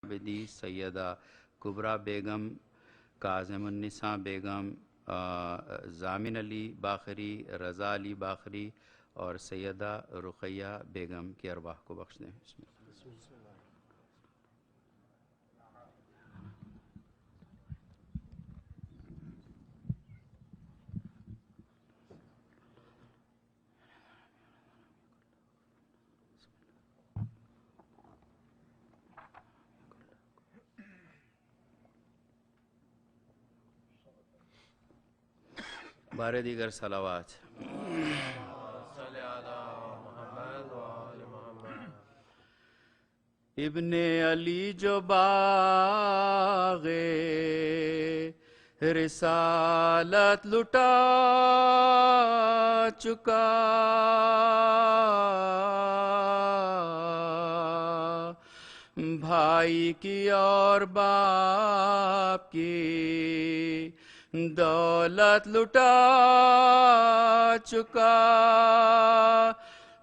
بدی سیدہ کبرا بیگم، کاظم النساء بیگم، ضامن علی باخری، رضا علی باخری اور سیدہ رقیہ بیگم کی ارواح کو بخش دیں۔ بسم اللہ۔ بارے دیگر صلوات۔ ابن علی جو باغ رسالت لٹا چکا، بھائی کی اور باپ کی دولت لٹا چکا،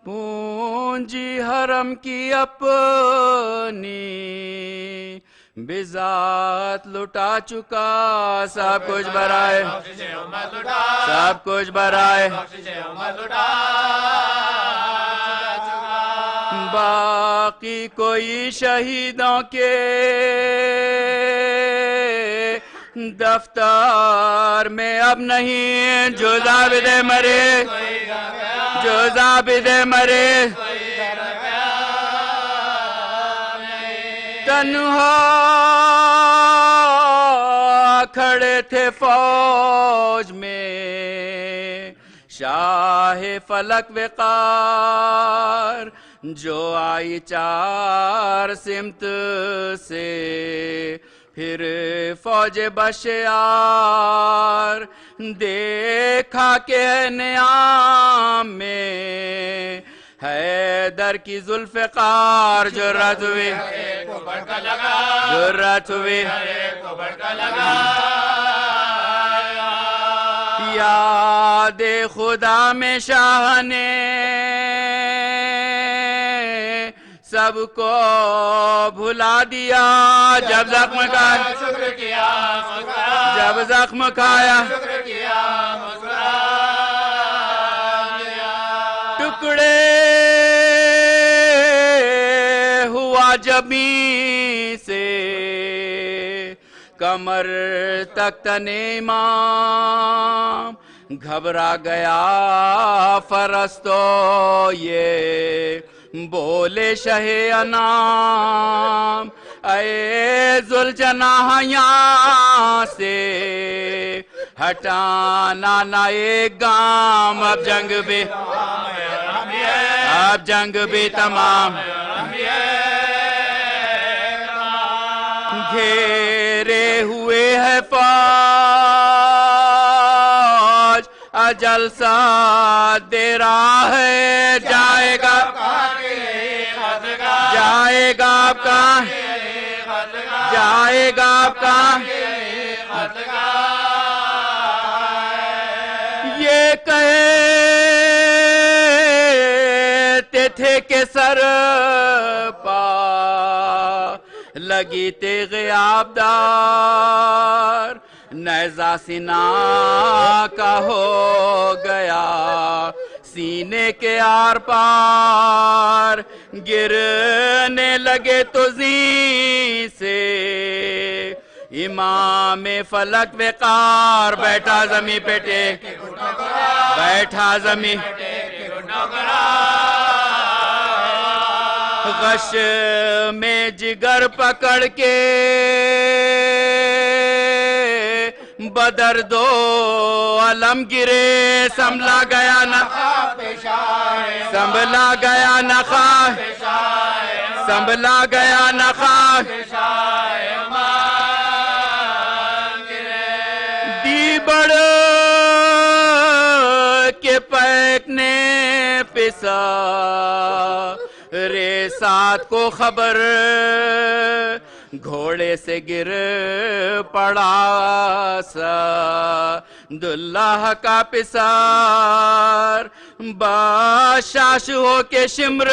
پونجی حرم کی اپنی بذات لٹا چکا، سب کچھ برائے سب کچھ برائے باقی کوئی شہیدوں کے دفتر میں اب نہیں، جو ضابط مرے جو ضابط مرے، تنہا کھڑے تھے فوج میں شاہ فلک وقار، جو آئی چار سمت سے پھر فوج بشیار، دیکھا کہ نیام میں حیدر کی ذوالفقار، جرأت ہوئی جرأت ہوئی یاد خدا میں شاہ نے سب کو بھلا دیا، جب زخم کھایا جب زخم کھایا ٹکڑے ہوا جبیں سے کمر تک تن امام، گھبرا گیا فرس تو یہ بولے شہ انام، اے ذوالجناح یہاں سے ہٹانا نہ ایک گام، اب جنگ بھی تمام، گھیرے ہوئے ہے فوج، اجل ساتھ دے رہا ہے، جائے گا آپ کا جائے گا آپ کا یہ کہتے تھے کہ سر پا لگی تیغ آبدار، نیزہ سینہ کا ہو گیا سینے کے آر پار، گرنے لگے تو زین سے امام فلک وقار، بیٹھا زمین پہ ٹیک بیٹھا زمین غش میں جگر پکڑ کے بدر دو علم گرے، سنبھلا گیا نہ سنبھلا گیا نہ خواہ سنبھلا گیا نہ خواہ دی بڑھ کے پیکنے پسا رے ساتھ کو خبر، گھوڑے سے گر پڑا سعداللہ کا پسار، بادشاہ ہو کے شمر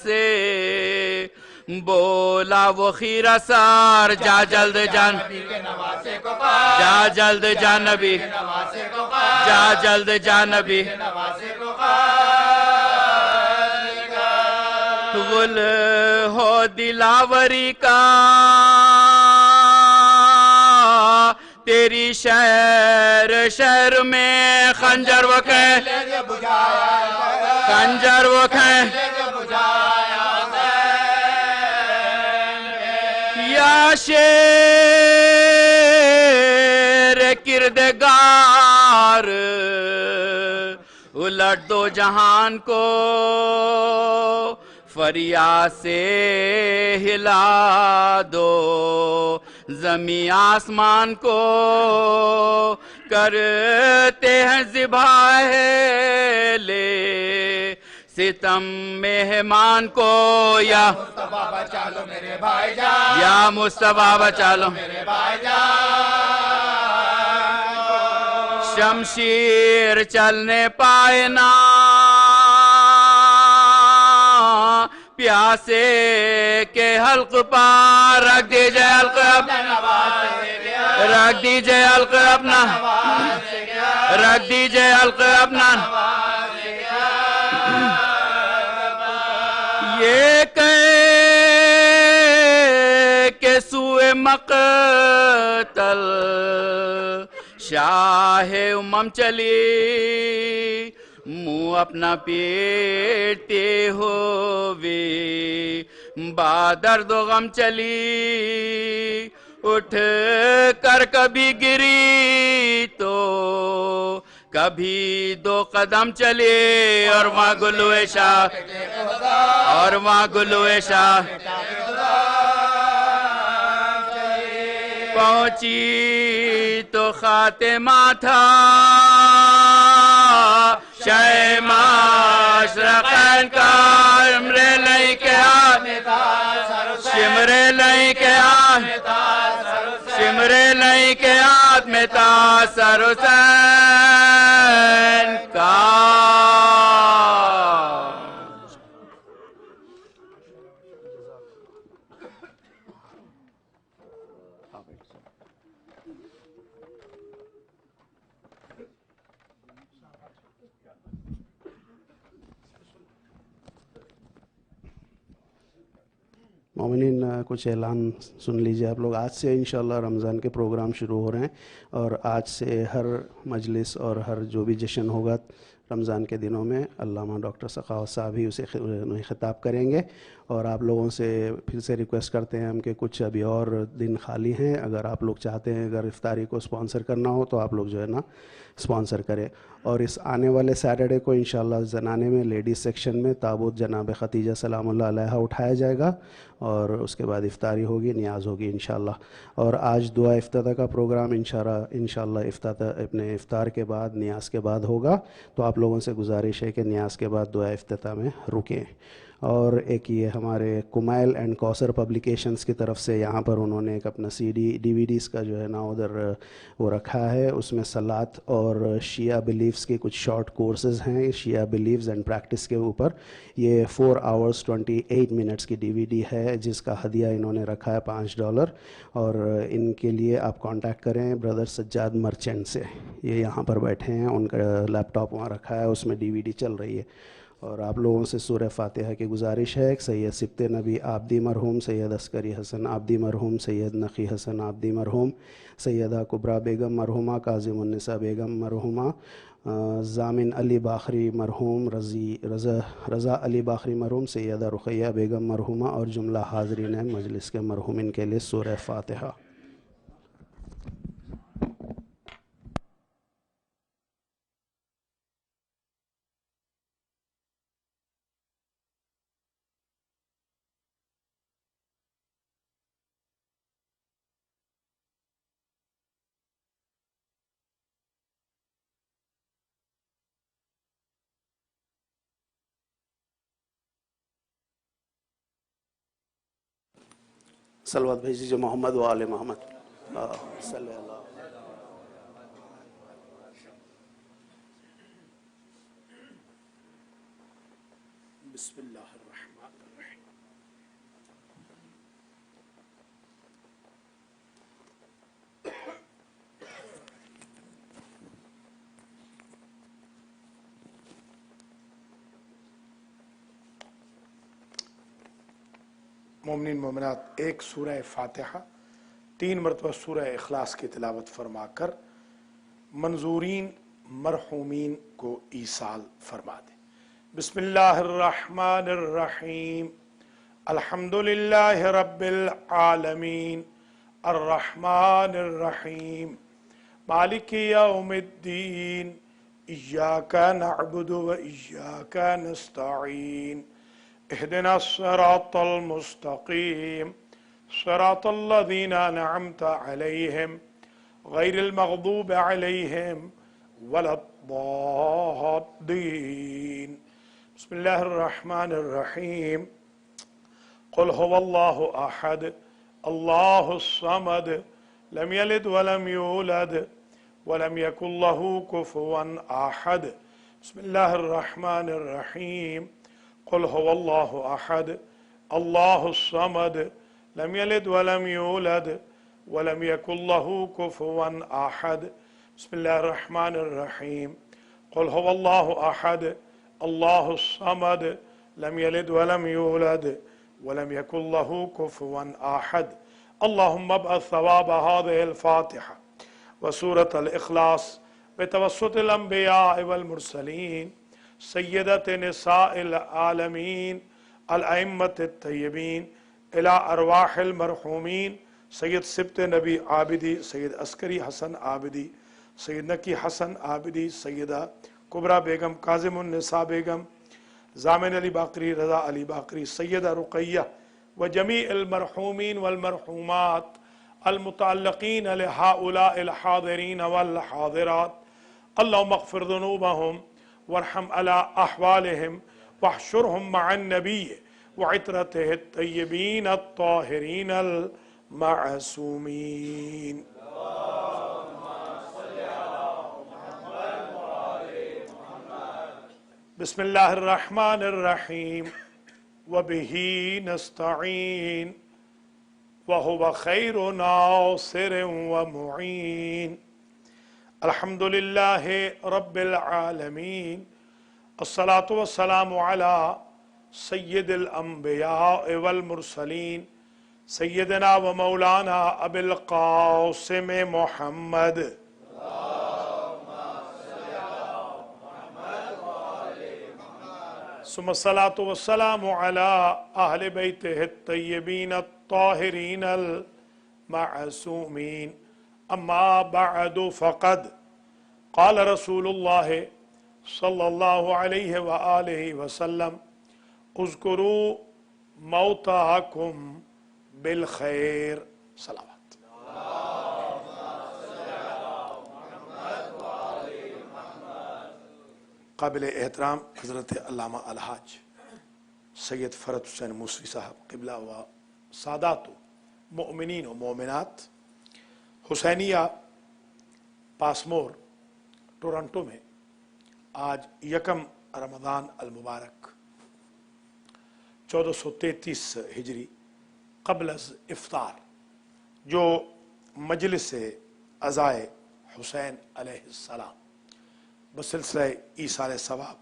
سے بولا وہ خیرہ سار جا جلد جان جا جلد جا نبی جا جلد جا نبی غل ہو دلاوری کا تیری شہر شہر میں خنجر وہ کہیں خنجر وہ کہیں یا شیر کردگار الٹ دو جہان کو فریاد سے ہلا دو زمین آسمان کو کرتے ہیں ذبح لے ستم مہمان کو یا مصطفیٰ بچا لو میرے بھائی جان یا مصطفیٰ بچا لو میرے بھائی جان شمشیر چلنے پائے نا پیاسے کے حلق پار رکھ دیجئے حلق اپنا رکھ دیجئے حلق اپنا رکھ دیجئے حلق اپنا یہ کہ سوئے مقتل شاہ امم چلی منہ اپنا پیٹتے ہوئے بادرد و غم چلی اٹھ کر کبھی گری تو کبھی دو قدم چلے اور وہاں گلوے شاہ اور وہاں گلوے شاہ پہنچی تو خاتمہ تھا شاہ ماشرقین کا شمرے لئی کے آن شمرے لئی کے آن شمرے لئی کے آت میں تاثر حسین کا مومنین کچھ اعلان سن لیجئے آپ لوگ. آج سے انشاءاللہ رمضان کے پروگرام شروع ہو رہے ہیں اور آج سے ہر مجلس اور ہر جو بھی جشن ہوگا رمضان کے دنوں میں علامہ ڈاکٹر سخاوت صاحب ہی اسے خطاب کریں گے. اور آپ لوگوں سے پھر سے ریکویسٹ کرتے ہیں ہم کہ کچھ ابھی اور دن خالی ہیں. اگر آپ لوگ چاہتے ہیں اگر افطاری کو سپانسر کرنا ہو تو آپ لوگ جو ہے نا سپانسر کریں. اور اس آنے والے سیٹرڈے کو انشاءاللہ زنانے میں لیڈیز سیکشن میں تابوت جناب ختیجہ سلام اللہ علیہا اٹھایا جائے گا اور اس کے بعد افطاری ہوگی, نیاز ہوگی انشاءاللہ. اور آج دعا افتتاح کا پروگرام انشاءاللہ اپنے افطار کے بعد نیاز کے بعد ہوگا. تو آپ لوگوں سے گزارش ہے کہ نیاز کے بعد دعا افتتاح میں رکیں. اور ایک یہ ہمارے کمائل اینڈ کوثر پبلیکیشنز کی طرف سے یہاں پر انہوں نے ایک اپنا DVDs کا جو ہے نا ادھر وہ رکھا ہے. اس میں صلات اور شیعہ بلیفز کے کچھ شارٹ کورسز ہیں شیعہ بلیفز اینڈ پریکٹس کے اوپر. یہ 4 hours 28 minutes کی DVD ہے جس کا ہدیہ انہوں نے رکھا ہے $5. اور ان کے لیے آپ کانٹیکٹ کریں بردر سجاد مرچنٹ سے. یہ یہاں پر بیٹھے ہیں, ان کا لیپ ٹاپ وہاں رکھا ہے, اس میں DVD چل رہی ہے. اور آپ لوگوں سے سورہ فاتحہ کی گزارش ہے. سید سبت نبی آبدی مرحوم, سید عسکری حسن آبدی مرحوم, سید نقی حسن آبدی مرحوم, سیدہ کبریٰ بیگم مرحومہ, کاظم النساء بیگم مرحومہ, ضامن علی باخری مرحوم, رضا علی باخری مرحوم, سیدہ رقیہ بیگم مرحومہ اور جملہ حاضرین مجلس کے مرحومین کے لیے سورہ فاتحہ. صلوات بھیجیے محمد و آل محمد صلی اللہ. بسم اللہ الرحمن الرحیم. مومنین مومنات ایک سورہ فاتحہ 3 مرتبہ سورہ اخلاص کی تلاوت فرما کر منظورین مرحومین کو ایصال فرما دیں۔ بسم اللہ الرحمن الرحیم، الحمدللہ رب العالمین، الرحمن الرحیم، مالک یوم الدین، ایاک نعبد و ایاک نستعین، اہدنا الصراط المستقیم، صراط الذین انعمت علیہم غیر المغضوب علیہم ولا الضالین۔ بسم اللہ الرحمن الرحیم، قل هو اللہ احد اللہ الصمد لم یلد ولم یولد ولم یکن له کفوا احد۔ بسم اللہ الرحمن الرحیم، قل هو اللہ احد اللہ الصمد لم یلد ولم یولد ولم یکن له کفوا احد۔ بسم اللہ الرحمن الرحیم، قل هو اللہ احد اللہ الصمد لم یلد ولم یولد ولم یکن له کفوا احد۔ اللہم ابعث ثواب هذه الفاتحة وسورة الإخلاص بتوسط الأنبياء والمرسلين سيدة نساء العالمين الأئمة الطيبين إلى أرواح المرحومين سید سبت نبی عابدی، سید عسکری حسن عابدی، سید نکی حسن عابدی، سیدہ کبرا بیگم، کاظم النساء بیگم، زامن علی باقری، رضا علی باقری، سیدہ رقیہ وجمیع المرحومین والمرحومات المتعلقین لہؤلاء الحاضرین والحاضرات۔ اللہم اغفر ذنوبہم وارحم علی احوالہم واحشرہم مع النبی وعطرتہ الطیبین الطاہرین المعصومین۔ بسم اللہ الرحمن الرحیم، وبہ نستعین وہو خیر ناصر ومعین، الحمدللہ رب العالمین، الصلاة والسلام علی سید الانبیاء والمرسلین، سیدنا و مولانا ابی القاسم محمد، ثم الصلاة والسلام على أهل بيته الطيبين الطاهرين المعصومين، أما بعد فقد قال رسول الله صلى الله عليه وآله وسلم اذكروا موتاكم بالخير۔ صلوات۔ قابل احترام حضرت علامہ الحاج سید فرت حسین موسوی صاحب قبلہ و سادات و مؤمنین و مومنات، حسینیہ پاسمور ٹورنٹو میں آج 1 رمضان المبارک 1433 ہجری قبل از افطار جو مجلس عزائے حسین علیہ السلام بسلسلہ ایصال ثواب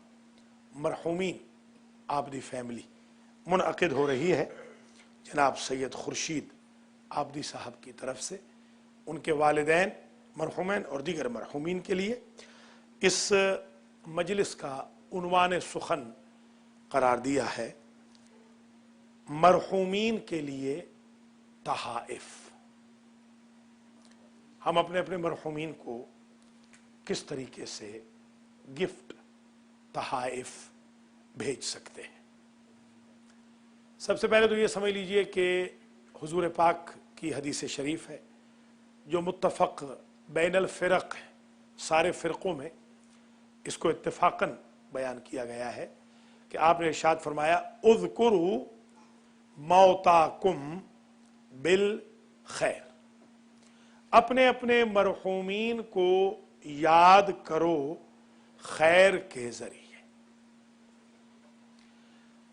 مرحومین عابدی فیملی منعقد ہو رہی ہے، جناب سید خورشید عابدی صاحب کی طرف سے ان کے والدین مرحومین اور دیگر مرحومین کے لیے اس مجلس کا عنوان سخن قرار دیا ہے مرحومین کے لیے تحائف۔ ہم اپنے اپنے مرحومین کو کس طریقے سے گفٹ تحائف بھیج سکتے ہیں؟ سب سے پہلے تو یہ سمجھ لیجئے کہ حضور پاک کی حدیث شریف ہے جو متفق بین الفرق ہے، سارے فرقوں میں اس کو اتفاقاً بیان کیا گیا ہے کہ آپ نے ارشاد فرمایا اذکروا موتاکم بالخیر، اپنے اپنے مرحومین کو یاد کرو خیر کے ذریعے۔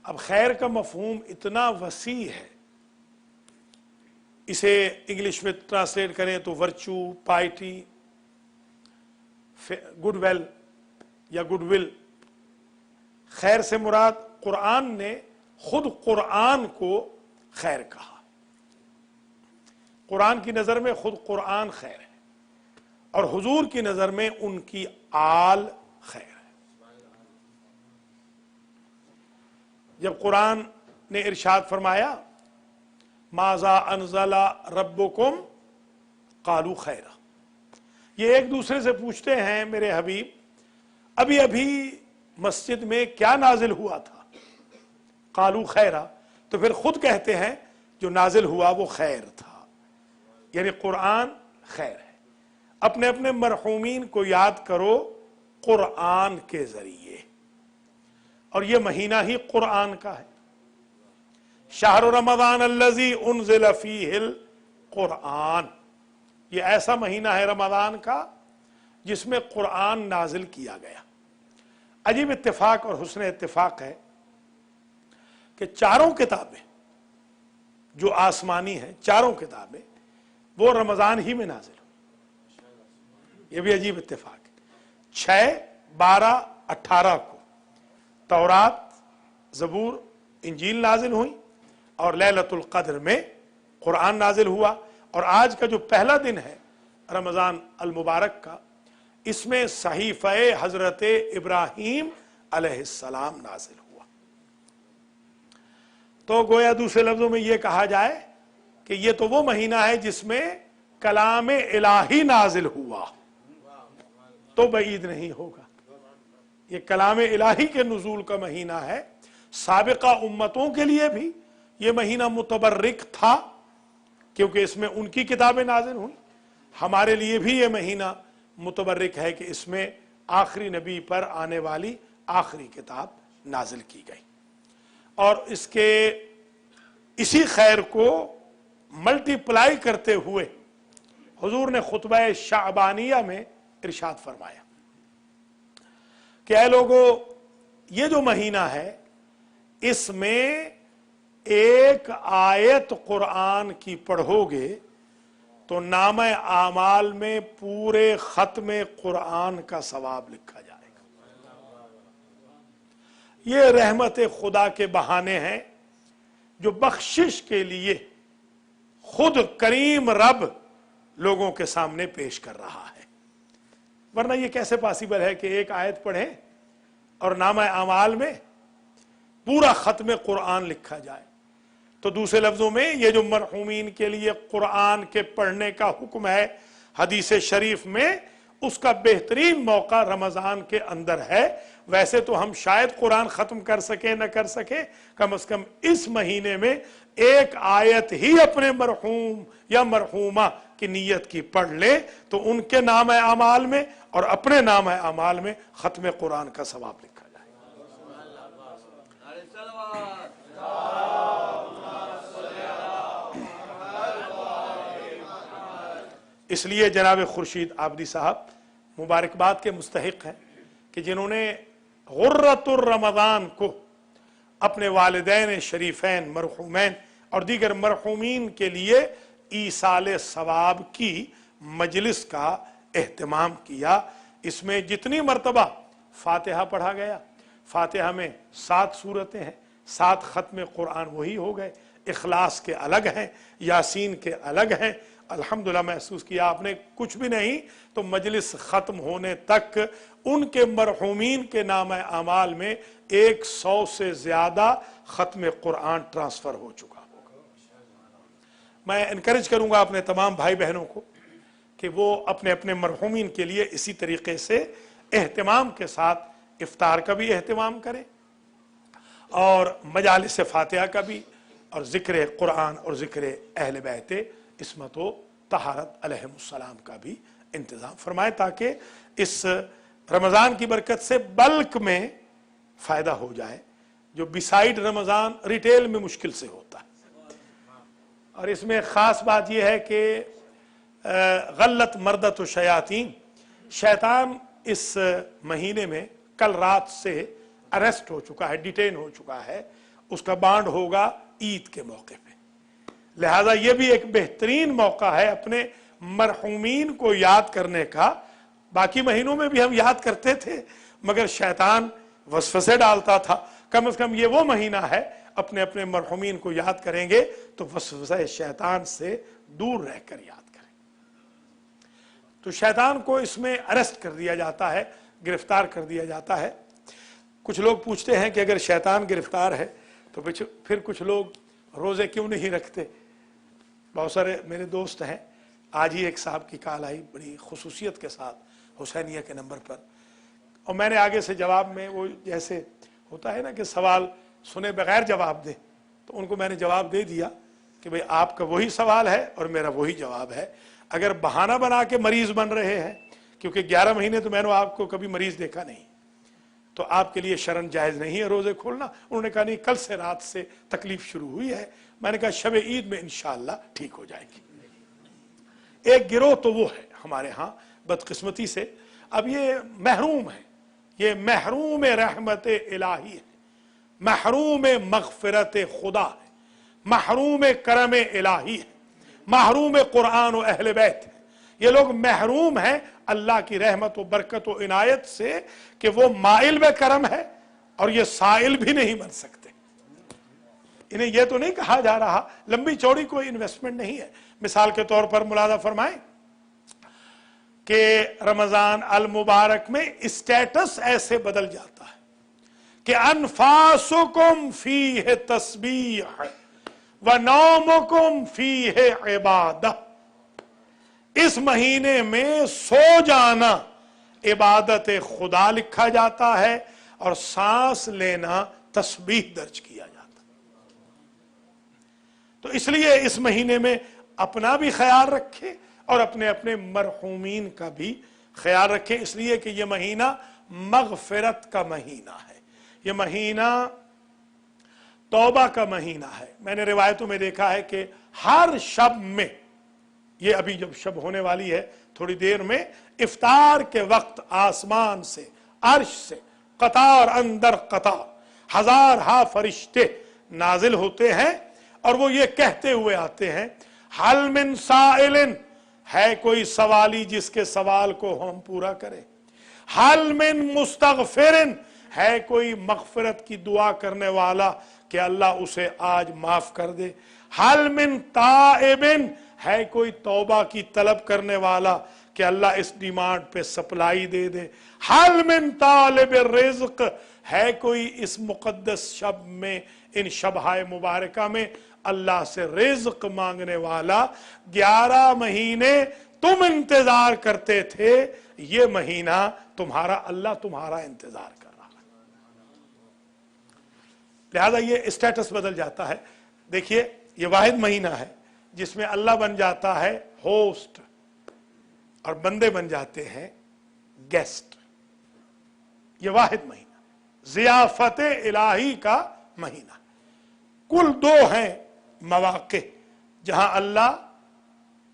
اب خیر کا مفہوم اتنا وسیع ہے، اسے انگلش میں ٹرانسلیٹ کریں تو ورچو، پائٹی، گڈ ویل یا گڈ ول۔ خیر سے مراد قرآن نے خود قرآن کو خیر کہا. قرآن کی نظر میں خود قرآن خیر ہے اور حضور کی نظر میں ان کی آل خیر ہے. جب قرآن نے ارشاد فرمایا ماذا انزل ربکم قالوا خیرا، یہ ایک دوسرے سے پوچھتے ہیں میرے حبیب ابھی ابھی مسجد میں کیا نازل ہوا تھا، قالوا خیرا، تو پھر خود کہتے ہیں جو نازل ہوا وہ خیر تھا. یعنی قرآن خیر ہے. اپنے اپنے مرحومین کو یاد کرو قرآن کے ذریعے، اور یہ مہینہ ہی قرآن کا ہے. شہر رمضان الذی انزل فیہ القرآن، یہ ایسا مہینہ ہے رمضان کا جس میں قرآن نازل کیا گیا. عجیب اتفاق اور حسن اتفاق ہے کہ چاروں کتابیں جو آسمانی ہیں، چاروں کتابیں وہ رمضان ہی میں نازل ہوئی. یہ بھی عجیب اتفاق ہے. 6، 12، 18 کو تورات، زبور، انجیل نازل ہوئی اور لیلۃ القدر میں قرآن نازل ہوا. اور آج کا جو پہلا دن ہے رمضان المبارک کا، اس میں صحیفہ حضرت ابراہیم علیہ السلام نازل ہوا. تو گویا دوسرے لفظوں میں یہ کہا جائے کہ یہ تو وہ مہینہ ہے جس میں کلام الہی نازل ہوا، تو بعید نہیں ہوگا یہ کلام الہی کے نزول کا مہینہ ہے. سابقہ امتوں کے لیے بھی یہ مہینہ متبرک تھا کیونکہ اس میں ان کی کتابیں نازل ہوئیں. ہمارے لیے بھی یہ مہینہ متبرک ہے کہ اس میں آخری نبی پر آنے والی آخری کتاب نازل کی گئی. اور اس کے اسی خیر کو ملٹی پلائی کرتے ہوئے حضور نے خطبہ شعبانیہ میں ارشاد فرمایا کہ اے لوگو، یہ جو مہینہ ہے اس میں ایک آیت قرآن کی پڑھو گے تو نامہ اعمال میں پورے ختم قرآن کا ثواب لکھا جائے گا. یہ رحمت خدا کے بہانے ہیں جو بخشش کے لیے خود کریم رب لوگوں کے سامنے پیش کر رہا ہے. ورنہ یہ کیسے پاسبل ہے کہ ایک آیت پڑھیں اور نامہ اعمال میں پورا ختم قرآن لکھا جائے. تو دوسرے لفظوں میں یہ جو مرحومین کے لیے قرآن کے پڑھنے کا حکم ہے حدیث شریف میں، اس کا بہترین موقع رمضان کے اندر ہے. ویسے تو ہم شاید قرآن ختم کر سکیں نہ کر سکیں، کم از کم اس مہینے میں ایک آیت ہی اپنے مرحوم یا مرحومہ کی نیت کی پڑھ لے تو ان کے نام اعمال میں اور اپنے نام اعمال میں ختم قرآن کا ثواب لکھا جائے. اس لیے جناب خورشید آبدی صاحب مبارکباد کے مستحق ہیں کہ جنہوں نے غرۃ الرمضان کو اپنے والدین شریفین مرحومین اور دیگر مرحومین کے لیے ایصال ثواب کی مجلس کا اہتمام کیا. اس میں جتنی مرتبہ فاتحہ پڑھا گیا، فاتحہ میں 7 سورتیں ہیں، 7 ختم قرآن وہی ہو گئے. اخلاص کے الگ ہیں، یاسین کے الگ ہیں. الحمدللہ محسوس کیا آپ نے کچھ بھی نہیں تو مجلس ختم ہونے تک ان کے مرحومین کے نام اعمال میں 100 سے زیادہ ختم قرآن ٹرانسفر ہو چکا ہوگا. میں انکریج کروں گا اپنے تمام بھائی بہنوں کو کہ وہ اپنے اپنے مرحومین کے لیے اسی طریقے سے اہتمام کے ساتھ افطار کا بھی اہتمام کریں اور مجالس فاتحہ کا بھی، اور ذکر قرآن اور ذکر اہل بیت عصمت و طہارت علیہم السلام کا بھی انتظام فرمائے تاکہ اس رمضان کی برکت سے بلک میں فائدہ ہو جائے جو بیسائیڈ رمضان ریٹیل میں مشکل سے ہوتا ہے. اور اس میں خاص بات یہ ہے کہ غلط مردت و شیاطین، شیطان اس مہینے میں کل رات سے اریسٹ ہو چکا ہے، ڈیٹین ہو چکا ہے. اس کا بانڈ ہوگا عید کے موقع پہ. لہذا یہ بھی ایک بہترین موقع ہے اپنے مرحومین کو یاد کرنے کا. باقی مہینوں میں بھی ہم یاد کرتے تھے مگر شیطان وسوسے ڈالتا تھا. کم از کم یہ وہ مہینہ ہے اپنے اپنے مرحومین کو یاد کریں گے تو وسوسہ شیطان سے دور رہ کر یاد کریں۔ تو شیطان کو اس میں اریسٹ کر دیا جاتا ہے، گرفتار کر دیا جاتا ہے۔ کچھ لوگ پوچھتے ہیں کہ اگر شیطان گرفتار ہے تو پھر کچھ لوگ روزے کیوں نہیں رکھتے؟ بہت سارے میرے دوست ہیں، آج ہی ایک صاحب کی کال آئی بڑی خصوصیت کے ساتھ حسینیہ کے نمبر پر، اور میں نے آگے سے جواب میں، وہ جیسے ہوتا ہے نا کہ سوال سنے بغیر جواب دے، تو ان کو میں نے جواب دے دیا کہ بھئی آپ کا وہی سوال ہے اور میرا وہی جواب ہے۔ اگر بہانہ بنا کے مریض بن رہے ہیں، کیونکہ 11 مہینے تو میں نے آپ کو کبھی مریض دیکھا نہیں، تو آپ کے لیے شرن جائز نہیں ہے روزے کھولنا۔ انہوں نے کہا نہیں، کل سے رات سے تکلیف شروع ہوئی ہے۔ میں نے کہا شب عید میں انشاءاللہ ٹھیک ہو جائے گی۔ ایک گروہ تو وہ ہے ہمارے ہاں بدقسمتی سے، اب یہ محروم ہے، یہ محروم رحمت الہی ہے، محروم مغفرت خدا ہے، محروم کرم الہی ہے، محروم قرآن و اہل بیت ہے۔ یہ لوگ محروم ہیں اللہ کی رحمت و برکت و عنایت سے کہ وہ مائل بے کرم ہے اور یہ سائل بھی نہیں بن سکتے۔ انہیں یہ تو نہیں کہا جا رہا، لمبی چوڑی کوئی انویسٹمنٹ نہیں ہے۔ مثال کے طور پر ملاحظہ فرمائیں کہ رمضان المبارک میں اسٹیٹس ایسے بدل جاتا ہے کہ انفاسکم فیہ تسبیح ونومکم فیہ عبادہ۔ اس مہینے میں سو جانا عبادت خدا لکھا جاتا ہے اور سانس لینا تسبیح درج کیا جاتا ہے۔ تو اس لیے اس مہینے میں اپنا بھی خیال رکھیں اور اپنے اپنے مرحومین کا بھی خیال رکھیں، اس لیے کہ یہ مہینہ مغفرت کا مہینہ ہے، یہ مہینہ توبہ کا مہینہ ہے۔ میں نے روایتوں میں دیکھا ہے کہ ہر شب میں، یہ ابھی جب شب ہونے والی ہے تھوڑی دیر میں، افطار کے وقت آسمان سے، عرش سے قطار اندر قطار ہزارہا فرشتے نازل ہوتے ہیں اور وہ یہ کہتے ہوئے آتے ہیں، حل من سائل، ہے کوئی سوالی جس کے سوال کو ہم پورا کریں، حل من مستغفر، ہے کوئی مغفرت کی دعا کرنے والا کہ اللہ اسے آج معاف کر دے، حل من تائب، ہے کوئی توبہ کی طلب کرنے والا کہ اللہ اس ڈیمانڈ پہ سپلائی دے دے، حل من طالب الرزق، ہے کوئی اس مقدس شب میں، ان شبہائے مبارکہ میں اللہ سے رزق مانگنے والا۔ 11 مہینے تم انتظار کرتے تھے، یہ مہینہ تمہارا، اللہ تمہارا انتظار کر رہا ہے۔ لہذا یہ اسٹیٹس بدل جاتا ہے۔ دیکھیے یہ واحد مہینہ ہے جس میں اللہ بن جاتا ہے ہوسٹ اور بندے بن جاتے ہیں گیسٹ۔ یہ واحد مہینہ ضیافت الہی کا مہینہ۔ کل 2 ہیں مواقع جہاں اللہ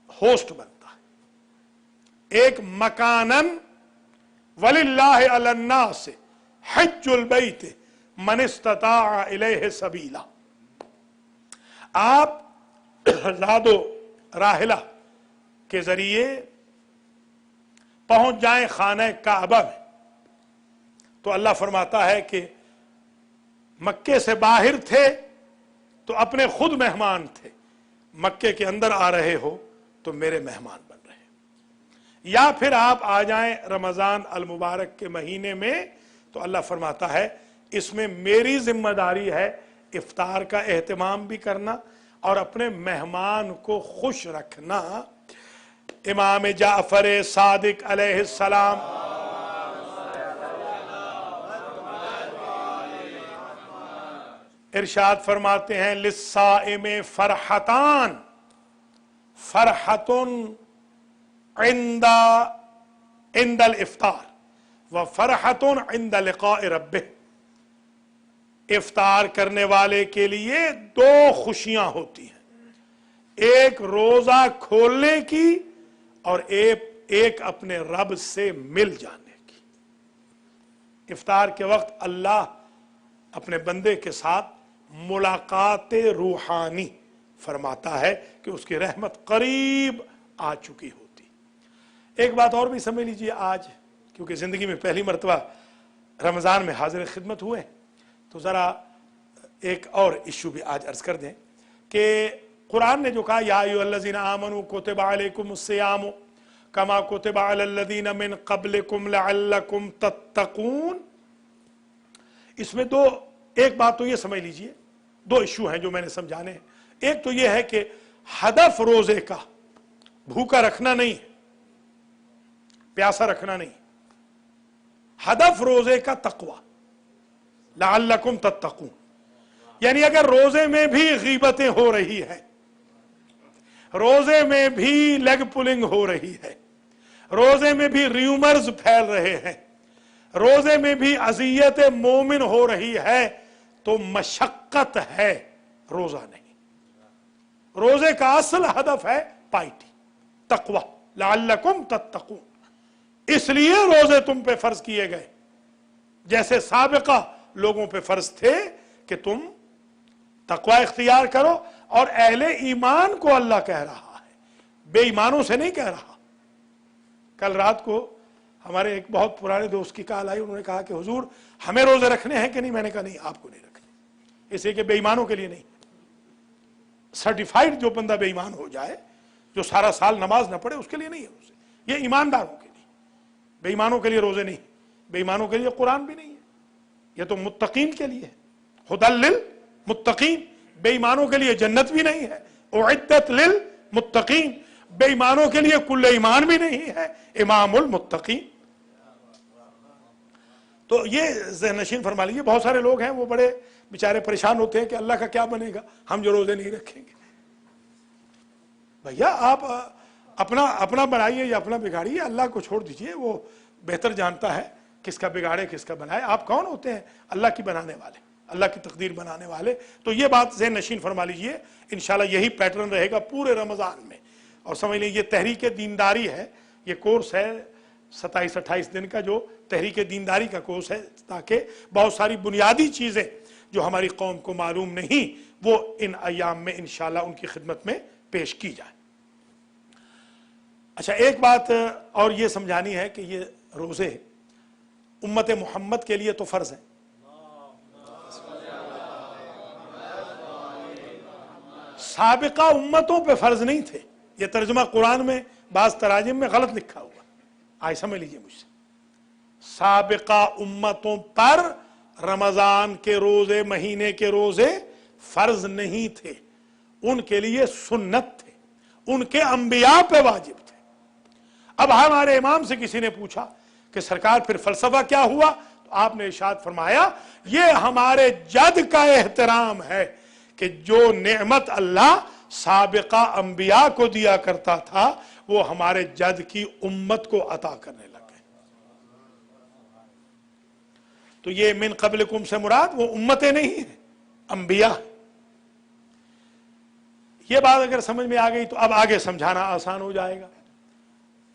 ہوسٹ بنتا ہے، ایک مکانن وَلِلَّهِ عَلَى النَّاسِ حِجُّ الْبَيْتِ مَنِ اسْتَطَاعَ إِلَيْهِ سَبِيلًا۔ آپ زاد و راحلہ کے ذریعے پہنچ جائیں خانہ کعبہ میں، تو اللہ فرماتا ہے کہ مکے سے باہر تھے تو اپنے خود مہمان تھے، مکے کے اندر آ رہے ہو تو میرے مہمان بن رہے ہیں۔ یا پھر آپ آ جائیں رمضان المبارک کے مہینے میں تو اللہ فرماتا ہے اس میں میری ذمہ داری ہے افطار کا اہتمام بھی کرنا اور اپنے مہمان کو خوش رکھنا۔ امام جعفر صادق علیہ السلام ارشاد فرماتے ہیں، للصائم فرحتان، فرحت عند الافطار وفرحت عند لقاء ربہ۔ افطار کرنے والے کے لیے 2 خوشیاں ہوتی ہیں، ایک روزہ کھولنے کی اور ایک اپنے رب سے مل جانے کی۔ افطار کے وقت اللہ اپنے بندے کے ساتھ ملاقات روحانی فرماتا ہے کہ اس کی رحمت قریب آ چکی ہوتی۔ ایک بات اور بھی سمجھ لیجئے، آج کیونکہ زندگی میں پہلی مرتبہ رمضان میں حاضر خدمت ہوئے تو ذرا एक और इशू भी आज अर्ज कर दें कि कुरान ने जो कहा या अय्युहल्लज़ीना आमनू कुतिबा अलैकुमुस्सियामु कमा कुतिबा अलल्लज़ीना मिन क़ब्लिकुम लअल्लकुम तत्तक़ून, इसमें एक बात तो ये समझ लीजिए, दो इशू हैं जो मैंने समझाने हैं। एक तो ये है कि हदफ रोजे का भूखा रखना नहीं है, प्यासा रखना नहीं, हदफ रोजे का तकवा, लअल्लकुम तत्तक़ून। यानी अगर रोजे में भी गीबतें हो रही हैं, रोजे में भी लेग पुलिंग हो रही है, रोजे में भी र्यूमर्स फैल रहे हैं, रोजे में भी अजियत मोमिन हो रही है, तो मशक्कत है, रोजा नहीं। रोजे का असल हदफ है पाइटी, तकवा, लअल्लकुम तत्तक़ून। इसलिए रोजे तुम पे फर्ज किए गए, जैसे साबिका लोगों पे फर्ज थे कि तुम तकवा इख्तियार करो। और अहले ईमान को अल्लाह कह रहा है, बेईमानों से नहीं कह रहा। कल रात को हमारे एक बहुत पुराने दोस्त की कॉल आई, उन्होंने कहा कि हुजूर हमें रोजे रखने हैं कि नहीं? मैंने कहा नहीं, आपको नहीं रखने, इसलिए कि बेईमानों के लिए नहीं। सर्टिफाइड जो बंदा बेईमान हो जाए, जो सारा साल नमाज न पढ़े, उसके लिए नहीं है रोजे। ये ईमानदारों के लिए, बेईमानों के लिए रोजे नहीं। बेईमानों के लिए कुरान भी नहीं है, ये तो मुत्तकीन के लिए है, हुदल लिल मुत्तकीन। बेईमानों के लिए जन्नत भी नहीं है, उइद्दत लिल मुत्तकीन। बेईमानों के लिए कुल्ले ईमान भी नहीं है, इमामुल मुत्तकीन। तो ये ज़हनशीन फरमा लीजिए। बहुत सारे लोग हैं वो बड़े बेचारे परेशान होते हैं कि अल्लाह का क्या बनेगा हम जो रोजे नहीं रखेंगे। भैया आप अपना बनाइए या अपना बिगाड़िए, अल्लाह को छोड़ दीजिए, वो बेहतर जानता है किसका बिगाड़े किसका बनाए। आप कौन होते हैं अल्लाह की बनाने वाले, अल्लाह की तकदीर बनाने वाले। तो ये बात ज़हन नशीन फरमा लीजिए। इंशाल्लाह यही पैटर्न रहेगा पूरे रमज़ान में। और समझ लीजिए ये तहरीक दीनदारी है, ये कोर्स है 27-28 दिन का, जो तहरीक दीनदारी का कोर्स है, ताकि बहुत सारी बुनियादी चीज़ें जो हमारी कौम को मालूम नहीं, वो इन अयाम में इंशाल्लाह उनकी खिदमत में पेश की जाए। अच्छा, एक बात और ये समझानी है कि ये रोज़े उम्मत मोहम्मद के लिए तो फ़र्ज़ है, साबिका उम्मतों पे फ़र्ज़ नहीं थे। ये तर्जुमा कुरान में बाज़ तराजिम में गलत लिखा हुआ, आइए समझ लीजिए मुझसे। साबिका उम्मतों पर रमज़ान के रोज़े, महीने के रोज़े फ़र्ज़ नहीं थे, उनके लिए सुन्नत थे, उनके अंबिया पे वाजिब थे। अब हमारे इमाम से किसी ने पूछा कि सरकार फिर फ़लसफ़ा क्या हुआ, तो आपने इरशाद फरमाया ये हमारे जद का एहतराम है कि जो नेमत अल्लाह साबिका अंबिया को दिया करता था, वो हमारे जद की उम्मत को अता करने लगे। तो ये मिन क़ब्लिकुम से मुराद वो उम्मतें नहीं है, अंबिया है। ये बात अगर समझ में आ गई तो अब आगे समझाना आसान हो जाएगा।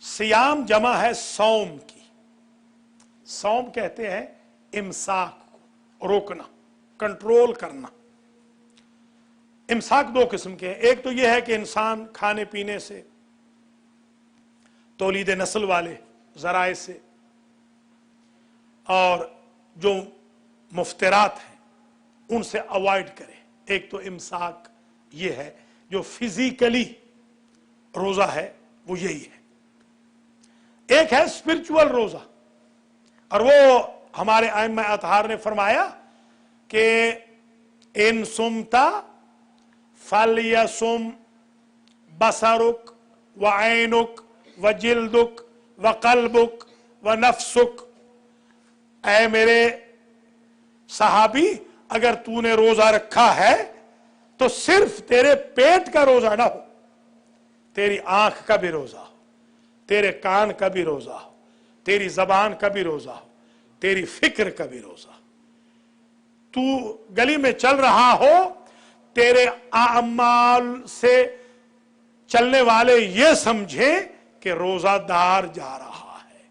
सियाम जमा है सौम की। सौम कहते हैं इमसाक को, रोकना, कंट्रोल करना। इमसाक दो किस्म के हैं। एक तो यह है कि इंसान खाने पीने से, तौलीद नस्ल वाले जराए से, और जो मुफ्तरात हैं उनसे अवॉइड करे। एक तो इमसाक ये है, जो फिजिकली रोजा है वो यही है। एक है स्पिरिचुअल रोजा, और वो हमारे आइम्मा अतहार ने फरमाया कि इन सुमता फलयसुम बसरुक व ऐनुक व जिल्दुक व कल्बुक व नफ्सुक। ऐ मेरे सहाबी, अगर तूने रोजा रखा है तो सिर्फ तेरे पेट का रोजा ना हो, तेरी आंख का भी रोजा हो, तेरे कान का भी रोजा हो, तेरी जबान का भी रोजा हो, तेरी फिक्र का भी रोजा हो। तू गली में चल रहा हो, तेरे आमाल से चलने वाले ये समझे कि रोजादार जा रहा है।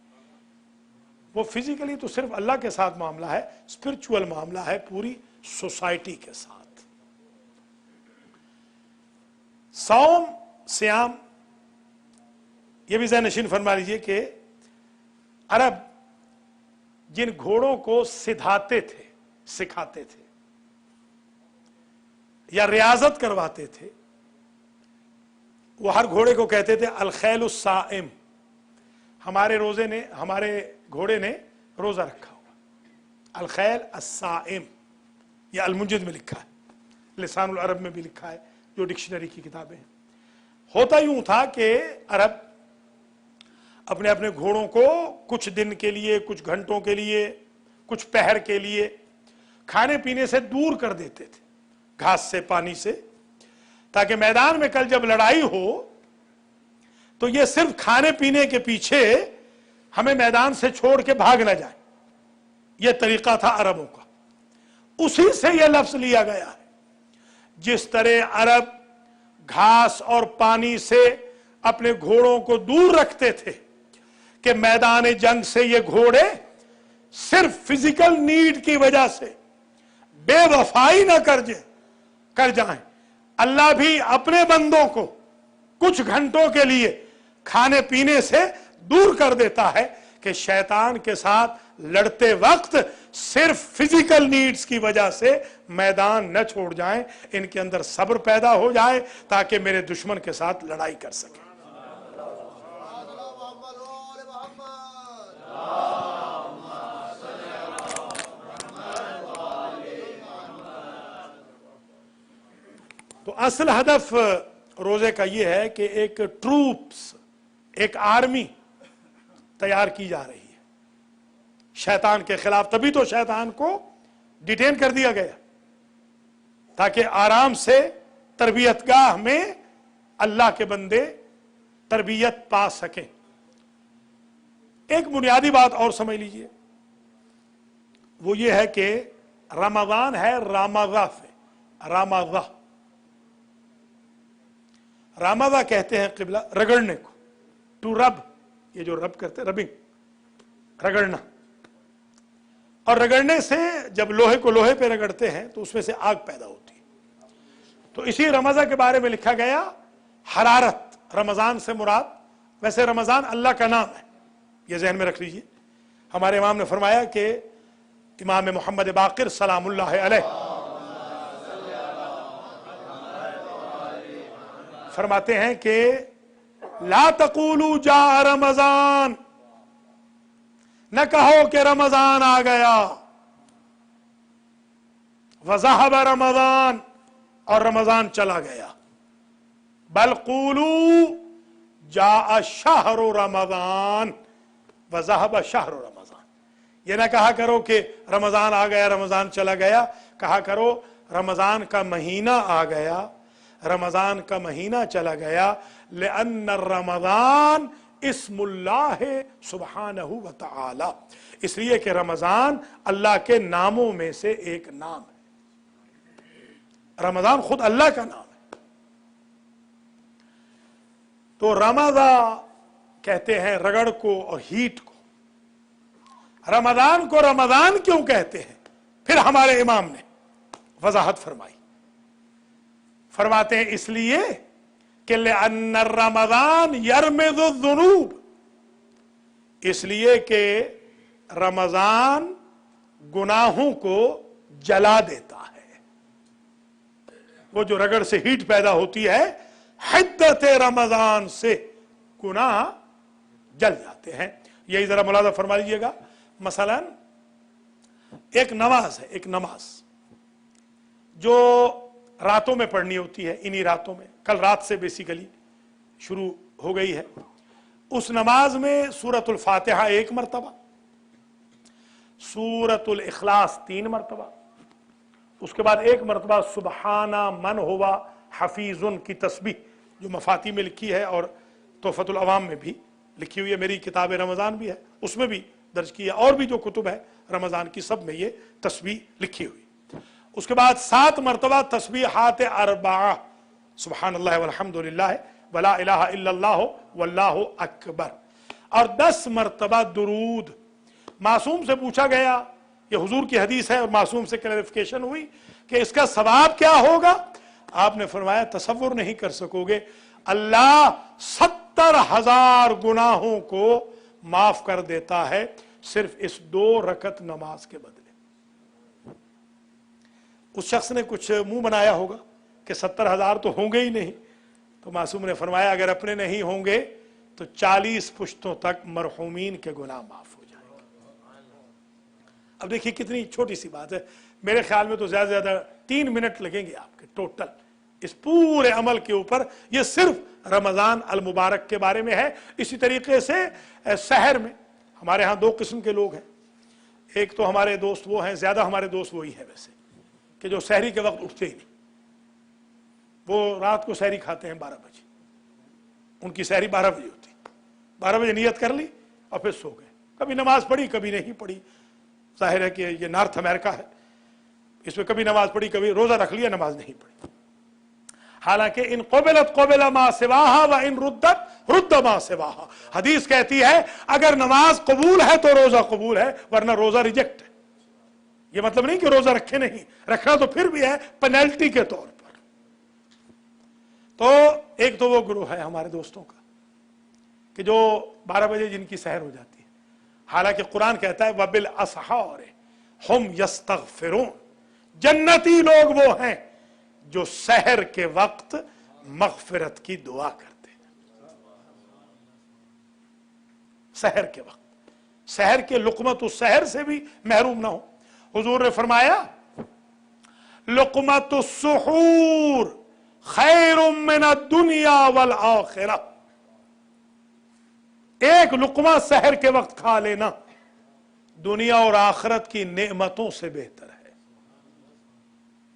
वो फिजिकली तो सिर्फ अल्लाह के साथ मामला है, स्पिरिचुअल मामला है पूरी सोसाइटी के साथ। सौम, सियाम, ये भी ज़हन-नशीन फरमा लीजिए कि अरब जिन घोड़ों को सिखाते थे, या रियाजत करवाते थे, वो हर घोड़े को कहते थे अल-खैलुस साइम, हमारे घोड़े ने रोजा रखा हुआ। अल-खैल अस-साइम, यह अल-मुंजिद में लिखा है, लिसानुल अरब में भी लिखा है, जो डिक्शनरी की किताबें हैं। होता यूं था कि अरब अपने अपने घोड़ों को कुछ दिन के लिए, कुछ घंटों के लिए, कुछ पहर के लिए खाने पीने से दूर कर देते थे, घास से, पानी से, ताकि मैदान में कल जब लड़ाई हो तो ये सिर्फ खाने पीने के पीछे हमें मैदान से छोड़ के भाग न जाए। यह तरीका था अरबों का, उसी से यह लफ्ज लिया गया है। जिस तरह अरब घास और पानी से अपने घोड़ों को दूर रखते थे कि मैदान जंग से ये घोड़े सिर्फ फिजिकल नीड की वजह से बेवफाई न कर जाएं, अल्लाह भी अपने बंदों को कुछ घंटों के लिए खाने पीने से दूर कर देता है कि शैतान के साथ लड़ते वक्त सिर्फ फिजिकल नीड्स की वजह से मैदान न छोड़ जाएं, इनके अंदर सब्र पैदा हो जाए ताकि मेरे दुश्मन के साथ लड़ाई कर सके। तो असल हदफ रोजे का यह है कि एक ट्रूप्स, एक आर्मी तैयार की जा रही है शैतान के खिलाफ। तभी तो शैतान को डिटेन कर दिया गया, ताकि आराम से तरबियतगाह में अल्लाह के बंदे तरबियत पा सकें। एक बुनियादी बात और समझ लीजिए, वो ये है कि रमजान है रामाज़ा से, रामाज़ा, रामाज़ा कहते हैं किबला रगड़ने को, टू रब, ये जो रब करते हैं, रबिंग, रगड़ना। और रगड़ने से जब लोहे को लोहे पे रगड़ते हैं तो उसमें से आग पैदा होती है। तो इसी रमज़ा के बारे में लिखा गया हरारत, रमजान से मुराद, वैसे रमजान अल्लाह का नाम है, ये जहन में रख लीजिए। हमारे इमाम ने फरमाया कि इमाम मोहम्मद बाक़िर सलामुल्लाह अलैह फरमाते हैं कि ला तक़ूलू जा रमजान, न कहो कि रमजान आ गया, वज़हब रमजान, और रमजान चला गया, बल क़ूलू जा शहरु रमजान वज़हब शहरु रमजान। ये न कहा करो कि रमजान आ गया, रमजान चला गया, कहा करो रमजान का महीना आ गया, रमजान का महीना चला गया। लिअन्न रमजान इस्मुल्लाह सुब्हानहु व तआला, इसलिए कि रमजान अल्लाह के नामों में से एक नाम है। रमजान खुद अल्लाह का नाम है। तो रमज़ा कहते हैं रगड़ को और हीट को। रमजान को रमजान क्यों कहते हैं? फिर हमारे इमाम ने वजाहत फरमाई, फरमाते हैं इसलिए कि लिअन्न रमजान यरमिज़ु ज़ुनूब, इसलिए कि रमजान गुनाहों को जला देता है। वो जो रगड़ से हीट पैदा होती है, हिद्दत रमजान से गुनाह जल जाते हैं। यही जरा मुलाज़ा फरमा लीजिएगा। मसलन एक नमाज है, एक नमाज जो रातों में पढ़नी होती है, इन्हीं रातों में, कल रात से बेसिकली शुरू हो गई है। उस नमाज में सूरतुल फातिहा 1 मरतबा, सूरतुल इखलास 3 मरतबा, उसके बाद 1 मरतबा सुबहाना मन हुआ हफीजुन की तस्बीह, जो मफाती में लिखी है और तोहफतुल अवाम में भी लिखी हुई है, मेरी किताब रमज़ान भी है, उसमें भी दर्ज की है, और भी जो कुतुब है रमज़ान की, सब में ये तस्बीह लिखी हुई। उसके बाद 7 मरतबा तस्बीहात अरबा, सुब्हानल्लाह वल्हम्दुलिल्लाह वला इलाहा इल्लल्लाह वल्लाहु अकबर, और 10 मरतबा दुरूद। मासूम से पूछा गया, ये हुजूर की हदीस है और मासूम से क्लैरिफिकेशन हुई कि इसका सवाब क्या होगा। आपने फरमाया तसव्वुर नहीं कर सकोगे, अल्लाह 70,000 गुनाहों को माफ कर देता है सिर्फ इस 2 रकत नमाज के बदले। उस शख्स ने कुछ मुंह बनाया होगा کہ 70,000 تو ہوں گے ہی نہیں. تو معصوم نے فرمایا اگر اپنے نہیں ہوں گے تو 40 پشتوں تک مرحومین کے گناہ معاف ہو جائیں گے. اب دیکھیے کتنی چھوٹی سی بات ہے. میرے خیال میں تو زیادہ سے زیادہ 3 منٹ لگیں گے آپ کے ٹوٹل اس پورے عمل کے اوپر. یہ صرف رمضان المبارک کے بارے میں ہے. اسی طریقے سے سحر میں ہمارے ہاں 2 قسم کے لوگ ہیں. ایک تو ہمارے دوست وہ ہیں, زیادہ ہمارے دوست وہی ہیں ویسے, کہ جو سحری کے وقت اٹھتے ہی نہیں. وہ رات کو سحری کھاتے ہیں 12 بجے, ان کی سحری 12 بجے ہوتی. 12 بجے نیت کر لی اور پھر سو گئے. کبھی نماز پڑھی کبھی نہیں پڑھی. ظاہر ہے کہ یہ نارتھ امریکہ ہے, اس میں کبھی نماز پڑھی کبھی روزہ رکھ لیا نماز نہیں پڑھی. حالانکہ ان قبلت قبل ما سواہا و ان ردت رد ما سواہا. حدیث کہتی ہے اگر نماز قبول ہے تو روزہ قبول ہے, ورنہ روزہ ریجیکٹ ہے. یہ مطلب نہیں کہ روزہ رکھے نہیں, رکھنا تو پھر بھی ہے پینلٹی کے طور پر. تو ایک تو وہ گروہ ہے ہمارے دوستوں کا کہ جو 12 بجے جن کی سحر ہو جاتی ہے. حالانکہ قرآن کہتا ہے وَبِالْأَسْحَارِ هُمْ يَسْتَغْفِرُونَ. جنتی لوگ وہ ہیں جو سحر کے وقت مغفرت کی دعا کرتے ہیں. سحر کے وقت, سحر کے لقمت السحر سے بھی محروم نہ ہو. حضور نے فرمایا لقمت السحور خیر من الدنیا والآخرہ. ایک لقمہ سحر کے وقت کھا لینا دنیا اور آخرت کی نعمتوں سے بہتر ہے.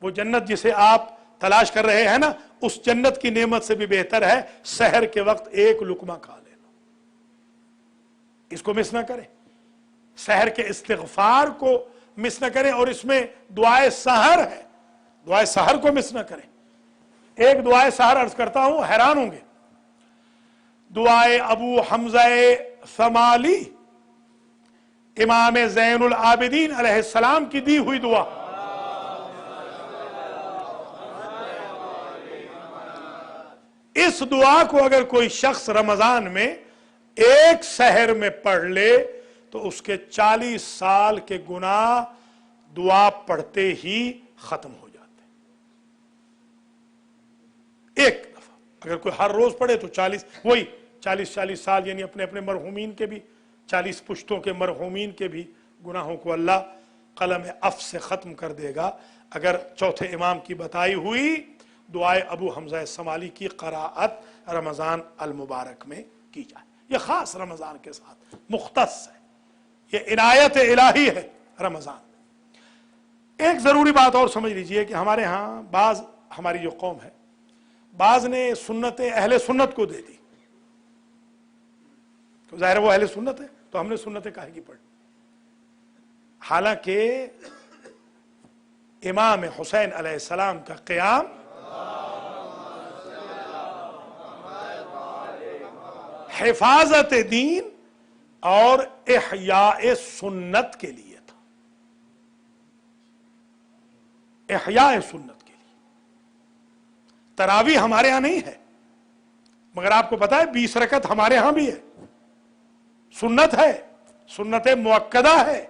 وہ جنت جسے آپ تلاش کر رہے ہیں نا, اس جنت کی نعمت سے بھی بہتر ہے سحر کے وقت ایک لقمہ کھا لینا. اس کو مس نہ کریں, سحر کے استغفار کو مس نہ کریں. اور اس میں دعائے سحر ہے, دعائے سحر کو مس نہ کریں. ایک دعائے سحر عرض کرتا ہوں, حیران ہوں گے. دعائے ابو حمزہ ثمالی امام زین العابدین علیہ السلام کی دی ہوئی دعا. اس دعا کو اگر کوئی شخص رمضان میں ایک سحر میں پڑھ لے تو اس کے 40 سال کے گناہ دعا پڑھتے ہی ختم ہو جاتے ہیں. ایک دفعہ اگر کوئی ہر روز پڑھے تو 40 سال یعنی اپنے اپنے مرحومین کے بھی 40 پشتوں کے مرحومین کے بھی گناہوں کو اللہ قلم عفو سے ختم کر دے گا. اگر چوتھے امام کی بتائی ہوئی دعائے ابو حمزہ ثمالی کی قراءت رمضان المبارک میں کی جائے. یہ خاص رمضان کے ساتھ مختص ہے, یہ عنایت الہی ہے رمضان. ایک ضروری بات اور سمجھ لیجئے کہ ہمارے ہاں بعض, ہماری جو قوم ہے, بعض نے سنتیں اہل سنت کو دے دی. تو ظاہر ہے وہ اہل سنت ہے تو ہم نے سنتیں کاہے کی پڑھی. حالانکہ امام حسین علیہ السلام کا قیام حفاظت دین اور احیاء سنت کے لیے تھا. احیاء سنت کے لیے. تراویح ہمارے ہاں نہیں ہے, مگر آپ کو پتا ہے 20 رکعت ہمارے ہاں بھی ہے, سنت ہے, سنت مؤکدہ ہے,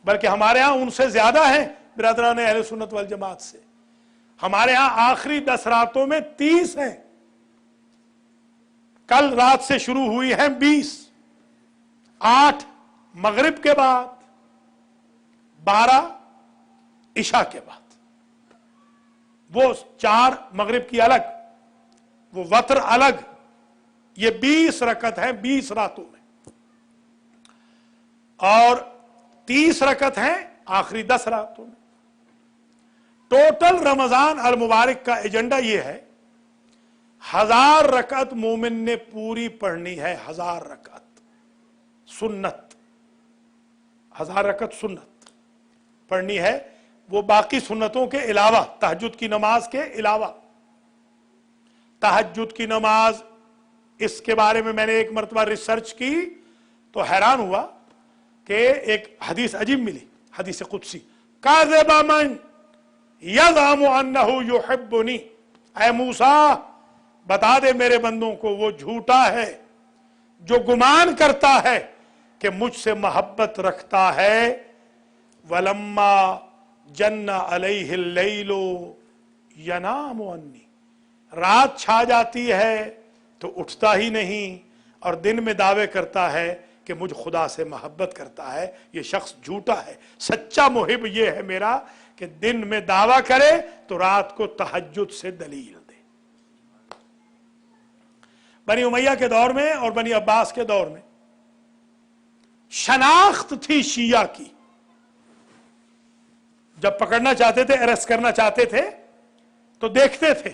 بلکہ ہمارے ہاں ان سے زیادہ ہیں برادران اہل سنت والجماعت سے. ہمارے ہاں آخری 10 راتوں میں 30 ہیں, کل رات سے شروع ہوئی ہیں 20, 8 مغرب کے بعد, 12 عشاء کے بعد, وہ 4 مغرب کی الگ, وہ وتر الگ. یہ 20 رکعت ہیں 20 راتوں میں, اور 30 رکعت ہیں آخری 10 راتوں میں. ٹوٹل رمضان المبارک کا ایجنڈا یہ ہے 1000 رکعت مومن نے پوری پڑھنی ہے. 1000 رکعت سنت, 1000 رکعت سنت پڑھنی ہے. وہ باقی سنتوں کے علاوہ, تہجد کی نماز کے علاوہ. تہجد کی نماز, اس کے بارے میں میں نے ایک مرتبہ ریسرچ کی تو حیران ہوا کہ ایک حدیث عجیب ملی, حدیث قدسی. کاذب من یزعم انہ یحبنی, اے موسیٰ بتا دے میرے بندوں کو وہ جھوٹا ہے جو گمان کرتا ہے کہ مجھ سے محبت رکھتا ہے. ولما جن علیہ اللیل यनामु अन्नी, रात छा जाती है तो उठता ही नहीं और दिन में दावे करता है कि मुझ खुदा से मोहब्बत करता है। ये शख्स झूठा है। सच्चा मुहिब ये है मेरा कि दिन में दावा करे तो रात को तहज्जुद से दलील दे। बनी उमैया के दौर में और बनी अब्बास के दौर में शनाख्त थी शिया की। जब पकड़ना चाहते थे, अरेस्ट करना चाहते थे, तो देखते थे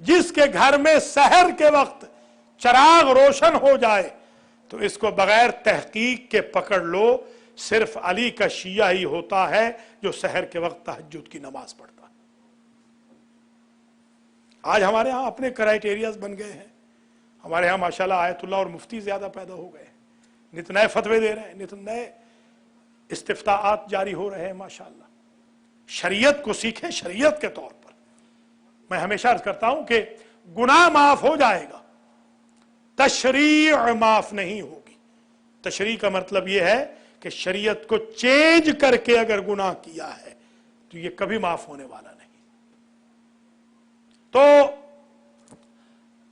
जिसके घर में सहर के वक्त चिराग रोशन हो जाए तो इसको बगैर तहकीक के पकड़ लो, सिर्फ अली का शिया ही होता है जो सहर के वक्त तहज्जुद की नमाज पढ़ता है। आज हमारे यहां अपने क्राइटेरियाज बन गए हैं। हमारे यहां माशाल्लाह आयतुल्लाह और मुफ्ती ज्यादा पैदा हो गए हैं, नित नए फतवे दे रहे हैं, नित नए इस्तिफ्ताआत जारी हो रहे हैं माशाल्लाह। शरीयत को सीखें शरीयत के तौर पर। मैं हमेशा अर्ज करता हूं कि गुनाह माफ हो जाएगा, तशरीअ माफ नहीं होगी। तशरीअ का मतलब यह है कि शरीयत को चेंज करके अगर गुनाह किया है तो यह कभी माफ होने वाला नहीं। तो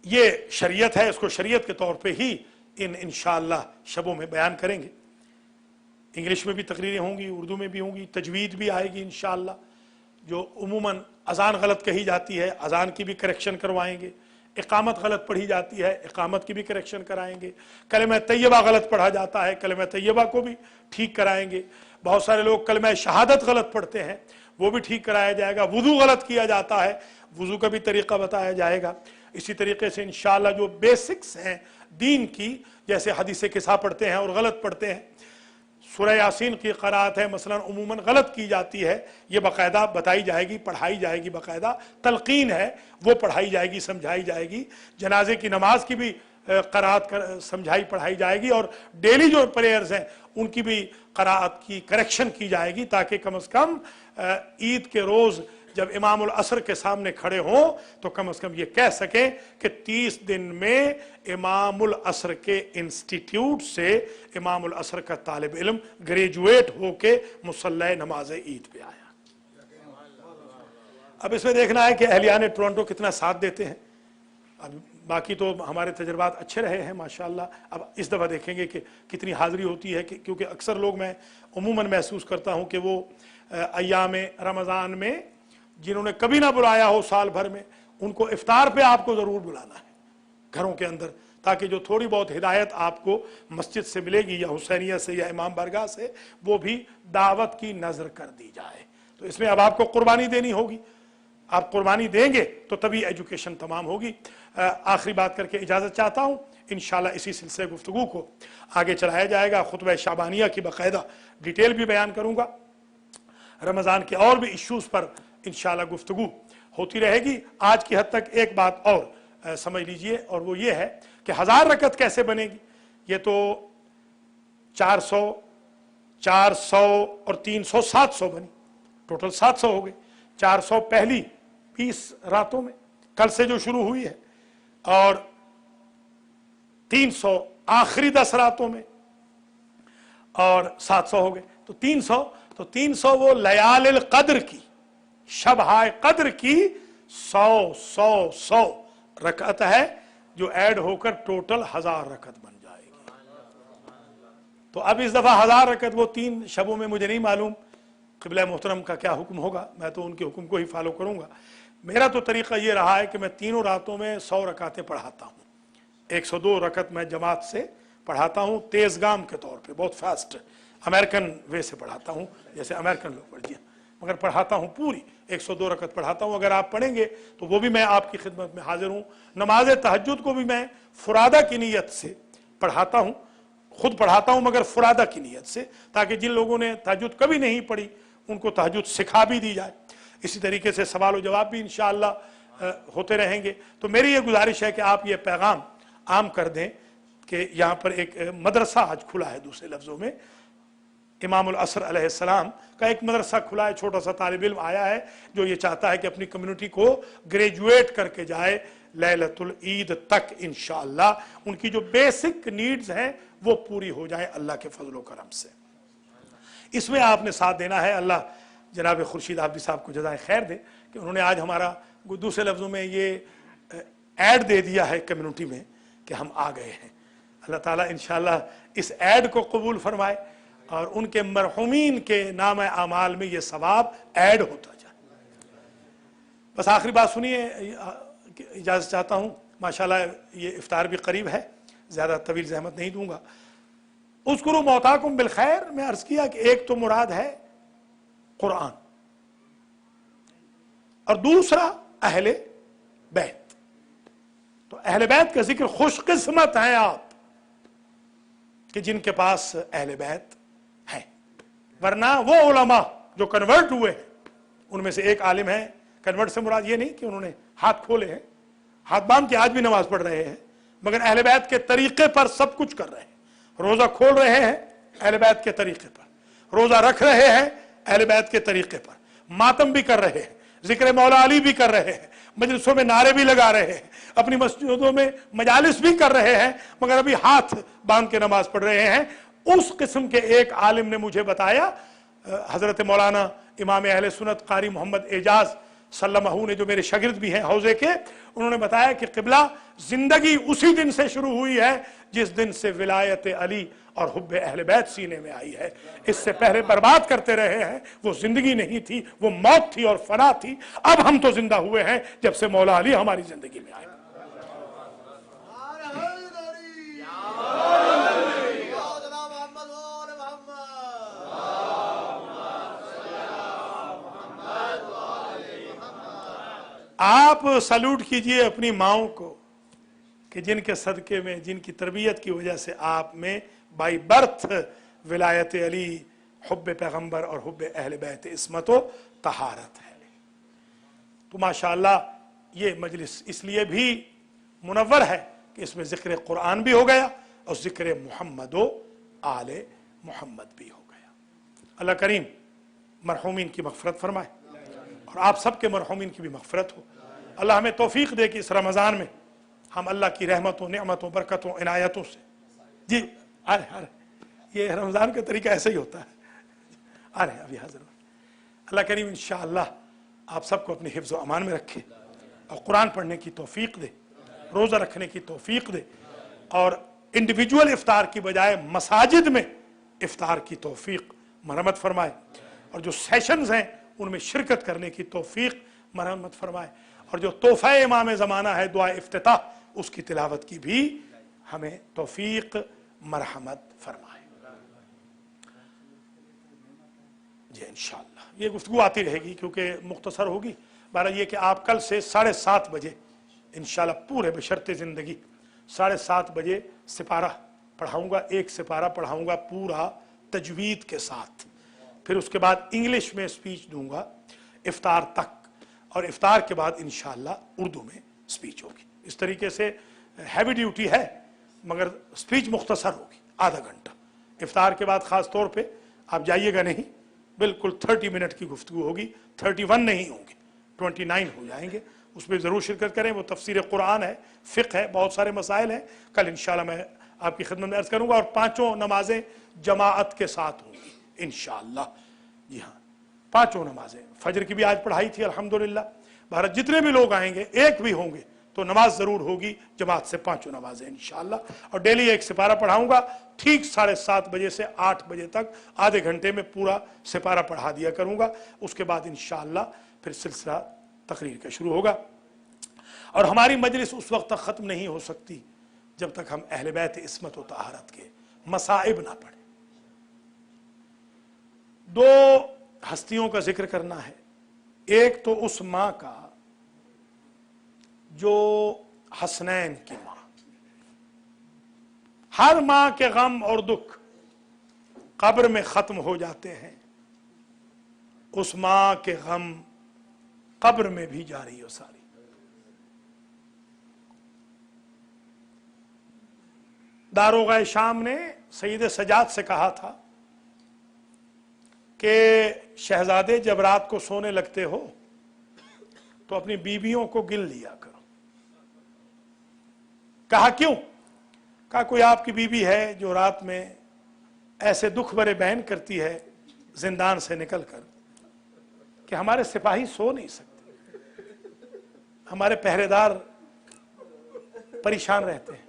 ये शरीयत है, इसको शरीयत के तौर पे ही इंशाअल्लाह शबों में बयान करेंगे। इंग्लिश में भी तकरीरें होंगी, उर्दू में भी होंगी, तजवीद भी आएगी इंशाअल्लाह। जो उमूमन अजान गलत कही जाती है, अजान की भी करेक्शन करवाएंगे। इकामत गलत पढ़ी जाती है, इकामत की भी करेक्शन कराएंगे। कलमा तैयबा गलत पढ़ा जाता है, कलमा तैयबा को भी ठीक कराएंगे। बहुत सारे लोग कलमा शहादत गलत पढ़ते हैं, वो भी ठीक कराया जाएगा। वुजू गलत किया जाता है, वुजू का भी तरीका बताया जाएगा। इसी तरीके से इंशाअल्लाह जो बेसिक्स हैं दीन की, जैसे हदीस किसा पढ़ते हैं और गलत पढ़ते हैं, सूरह यासीन की क़राअत है मसलन उमूमन गलत की जाती है, ये बाकायदा बताई जाएगी, पढ़ाई जाएगी, बाकायदा तलकीन है वो पढ़ाई जाएगी, समझाई जाएगी। जनाजे की नमाज की भी क़राअत समझाई पढ़ाई जाएगी और डेली जो प्रेयर्स हैं उनकी भी क़राअत की करेक्शन की जाएगी, ताकि कम से कम ईद के रोज़ जब इमामुल असर के सामने खड़े हों तो कम से कम ये कह सकें कि 30 दिन में इमामुल असर के इंस्टीट्यूट से इमामुल असर का तालिब इल्म ग्रेजुएट होके मुसल्ला नमाज ईद पे आया। अब इसमें देखना है कि अहलियान टोरंटो कितना साथ देते हैं। अब बाकी तो हमारे तजर्बात अच्छे रहे हैं माशाअल्लाह। अब इस दफ़ा देखेंगे कि कितनी हाज़िरी होती है, क्योंकि अक्सर लोग मैं उमूमन महसूस करता हूँ कि वो अय्याम रमज़ान में जिन्होंने कभी ना बुलाया हो साल भर में, उनको इफ्तार पे आपको ज़रूर बुलाना है घरों के अंदर, ताकि जो थोड़ी बहुत हिदायत आपको मस्जिद से मिलेगी या हुसैनिया से या इमाम बारगाह से, वो भी दावत की नज़र कर दी जाए। तो इसमें अब आपको कुर्बानी देनी होगी। आप कुर्बानी देंगे तो तभी एजुकेशन तमाम होगी। आखिरी बात करके इजाज़त चाहता हूँ। इंशाअल्लाह इसी सिलसिले गुफ्तगू को आगे चलाया जाएगा। खुतबा शाबानिया की बाकायदा डिटेल भी बयान करूँगा। रमज़ान के और भी इश्यूज़ पर इंशाअल्लाह गुफ्तगू होती रहेगी। आज की हद तक एक बात और समझ लीजिए, और वो ये है कि 1000 रकत कैसे बनेगी। ये तो 400, 400 और 300 700 बनी, टोटल 700 हो गई। 400 पहली 20 रातों में, कल से जो शुरू हुई है, और 300 आखिरी 10 रातों में, और 700 हो गए। तो 300 वो लयालिल कद्र की, शब हाय कद्र की 100 रकअत है, जो ऐड होकर टोटल 1000 रकअत बन जाएगी। तो अब इस दफा 1000 रकअत वो 3 शबों में, मुझे नहीं मालूम क़िबला मोहतरम का क्या हुक्म होगा, मैं तो उनके हुक्म को ही फॉलो करूंगा। मेरा तो तरीका ये रहा है कि मैं तीनों रातों में 100 रकातें पढ़ाता हूँ। 102 रकअत मैं जमात से पढ़ाता हूँ, तेजगाम के तौर पे, बहुत फास्ट अमेरिकन वे से पढ़ाता हूँ, जैसे अमेरिकन लोग पढ़िए, मगर पढ़ाता हूँ पूरी 102 रकअत पढ़ाता हूँ। अगर आप पढ़ेंगे तो वो भी मैं आपकी खिदमत में हाजिर हूँ। नमाज तहज्जुद को भी मैं फुरादा की नीयत से पढ़ाता हूँ, खुद पढ़ाता हूँ मगर फुरादा की नीयत से, ताकि जिन लोगों ने तहज्जुद कभी नहीं पढ़ी उनको तहज्जुद सिखा भी दी जाए। इसी तरीके से सवाल व जवाब भी इंशाअल्लाह होते रहेंगे। तो मेरी ये गुजारिश है कि आप ये पैगाम आम कर दें कि यहाँ पर एक मदरसा आज खुला है, दूसरे लफ्ज़ों में इमामुल असर अलैहिस्सलाम का एक मदरसा खुला है। छोटा सा तालिब इल्म आया है जो ये चाहता है कि अपनी कम्युनिटी को ग्रेजुएट करके जाए लैलतुल ईद तक इंशाअल्लाह। उनकी जो बेसिक नीड्स हैं वो पूरी हो जाए अल्लाह के फजल व करम से। इसमें आपने साथ देना है। अल्लाह जनाब खुर्शीद आबदी साहब को जज़ाए खैर दे कि उन्होंने आज हमारा दूसरे लफ्ज़ों में ये ऐड दे दिया है कम्युनिटी में कि हम आ गए हैं। अल्लाह ताला इंशाअल्लाह इस ऐड को कबूल फरमाए और उनके मरहुमीन के नाम आमाल में ये सवाब ऐड होता जाए। बस आखिरी बात सुनिए, इजाज़त चाहता हूँ। माशाल्लाह ये इफ्तार भी करीब है, ज़्यादा तवील ज़हमत नहीं दूंगा। उज़्कुरू मौताकुम बिल खैर में अर्ज़ किया कि एक तो मुराद है कुरान और दूसरा अहले बैत। तो अहले बैत का जिक्र, खुशकिस्मत हैं आप कि जिनके पास अहले बैत हैं, वरना वो उलमा जो कन्वर्ट हुए हैं उनमें से एक आलिम है। कन्वर्ट से मुराद ये नहीं कि उन्होंने हाथ खोले हैं, हाथ बांध के आज भी नमाज पढ़ रहे हैं, मगर अहले बैत के तरीके पर सब कुछ कर रहे हैं। रोजा खोल रहे हैं अहले बैत के तरीके पर, रोजा रख रहे हैं अहले बैत के तरीके पर, मातम भी कर रहे हैं, जिक्र मौला अली भी कर रहे हैं, मजलिसों में नारे भी लगा रहे हैं, अपनी मस्जिदों में मजालिस भी कर रहे हैं, मगर अभी हाथ बांध के नमाज पढ़ रहे हैं। उस किस्म के एक आलिम ने मुझे बताया, हजरत मौलाना इमाम अहले सुन्नत कारी मोहम्मद एजाज सल्लमहू ने, जो मेरे शागिर्द भी हैं हौजे के, उन्होंने बताया कि क़िबला जिंदगी उसी दिन से शुरू हुई है जिस दिन से विलायत अली और हुब्बे अहले बैत सीने में आई है। इससे पहले बर्बाद करते रहे हैं, वो जिंदगी नहीं थी, वो मौत थी और फना थी। अब हम तो जिंदा हुए हैं जब से मौला अली हमारी जिंदगी में आए। आप सल्यूट कीजिए अपनी माओं को कि जिनके सदके में, जिनकी तरबियत की वजह से आप में बाई बर्थ विलायत अली, हुब्बे पैगंबर और हुब्बे अहले बैत इस्मत व तहारत है। तो माशाअल्लाह ये मजलिस इसलिए भी मुनव्वर है कि इसमें ज़िक्र कुरान भी हो गया और ज़िक्र मुहम्मद व आले मुहम्मद भी हो गया। अल्लाह करीम मरहुमीन की मग़फ़िरत फरमाए और आप सबके मरहुमीन की भी मग़फ़िरत हो। अल्लाह हमें तौफीक दे कि इस रमज़ान में हम अल्लाह की रहमतों, नेमतों, बरकतों, इनायतों से, जी अरे अरे ये रमज़ान का तरीका ऐसा ही होता है। अरे अभी हाजिर अल्लाह करीम इंशाअल्लाह आप सबको अपने हिफ्ज़ व अमान में रखे और कुरान पढ़ने की तौफीक दे, रोज़ा रखने की तौफीक दे और इंडिविजुअल इफ्तार की बजाय मसाजिद में इफ्तार की तौफीक मरहमत फरमाए और जो सेशंस हैं उनमें शिरकत करने की तौफीक मरहमत फरमाए और जो तोहफ़ा इमाम ज़माना है दुआ इफ्तिताह, उसकी तिलावत की भी हमें तौफीक मरहमत फरमाए। जी इंशाअल्लाह ये गुफ्तगू आती रहेगी क्योंकि मुख्तसर होगी। बहरहाल ये कि आप कल से 7:30 बजे इंशाअल्लाह पूरे बशर्ते ज़िंदगी 7:30 बजे सिपारा पढ़ाऊँगा, एक सिपारा पढ़ाऊँगा पूरा तजवीद के साथ। फिर उसके बाद इंग्लिश में स्पीच दूंगा इफ्तार तक और इफ्तार के बाद इंशाअल्लाह उर्दू में स्पीच होगी। इस तरीके से हैवी ड्यूटी है मगर स्पीच मुख्तसर होगी, आधा घंटा। इफ्तार के बाद ख़ास तौर पे आप जाइएगा नहीं, बिल्कुल 30 मिनट की गुफ्तगू होगी, 31 नहीं होंगे, 29 हो जाएंगे। उसमें ज़रूर शिरकत करें। वो तफसीर कुरान है, फ़िक़्ह है, बहुत सारे मसाइल हैं। कल इंशाअल्लाह मैं आपकी खिदमत में अर्ज़ करूँगा और 5 नमाजें जमाअत के साथ होंगी इंशाअल्लाह। जी हाँ, 5 नमाजें, फजर की भी आज पढ़ाई थी अल्हम्दुलिल्लाह। भारत जितने भी लोग आएंगे, एक भी होंगे तो नमाज ज़रूर होगी जमात से, 5 नमाजें इंशाअल्लाह। और डेली एक सिपारा पढ़ाऊँगा ठीक 7:30 बजे से 8 बजे तक, आधे घंटे में पूरा सिपारा पढ़ा दिया करूँगा। उसके बाद इंशाअल्लाह फिर सिलसिला तकरीर का शुरू होगा और हमारी मजलिस उस वक्त तक ख़त्म नहीं हो सकती जब तक हम अहले बैत इस्मत व तहारत के मसाइब ना पढ़ें। 2 हस्तियों का जिक्र करना है। एक तो उस माँ का जो हसनैन की माँ, हर माँ के गम और दुख कब्र में ख़त्म हो जाते हैं, उस माँ के गम कब्र में भी जारी हो सारी। दारोगा शाम ने सईद सजाद से कहा था कि शहजादे जब रात को सोने लगते हो तो अपनी बीवियों को गिन लिया करो। कहा क्यों? कहा कोई आपकी बीवी है जो रात में ऐसे दुख भरे बयान करती है जिंदान से निकलकर कि हमारे सिपाही सो नहीं सकते। हमारे पहरेदार परेशान रहते हैं।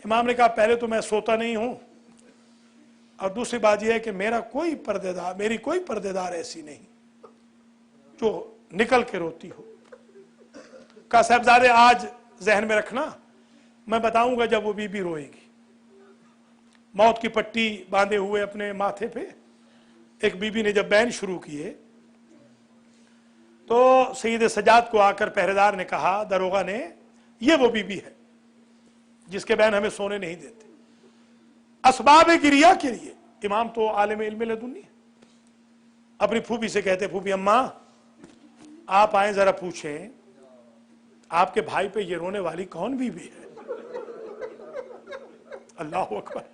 इमाम ने कहा पहले तो मैं सोता नहीं हूं, और दूसरी बात यह है कि मेरी कोई पर्देदार ऐसी नहीं जो निकल के रोती हो। कहा साहबजादे आज जहन में रखना, मैं बताऊंगा जब वो बीबी रोएगी। मौत की पट्टी बांधे हुए अपने माथे पे एक बीबी ने जब बैन शुरू किए तो सईद सजाद को आकर पहरेदार ने कहा, दरोगा ने, ये वो बीबी है जिसके बैन हमें सोने नहीं देते। असबाब गिरिया के लिए इमाम तो आलिम इल्म लदुन्नी है। अपनी फूफी से कहते, फूफी अम्मा आप आए जरा पूछें आपके भाई पे ये रोने वाली कौन बीबी है। अल्लाह अकबर,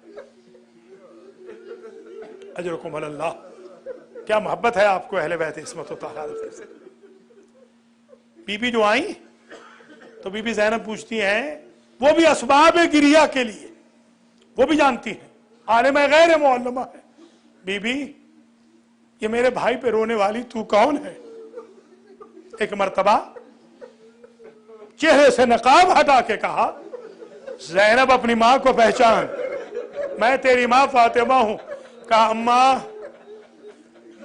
अजरकुम अल्लाह। क्या मोहब्बत है आपको अहले बैत इस्मत व तहारत से। बीबी जो आई तो बीबी ज़ैनब पूछती हैं, वो भी असबाब गिरिया के लिए, वो भी जानती है, आलिम गैर मुअल्लमा है। बीबी ये मेरे भाई पे रोने वाली तू कौन है। एक मर्तबा चेहरे से नकाब हटा के कहा, ज़ैनब अपनी मां को पहचान, मैं तेरी मां फातिमा हूं। कहा अम्मा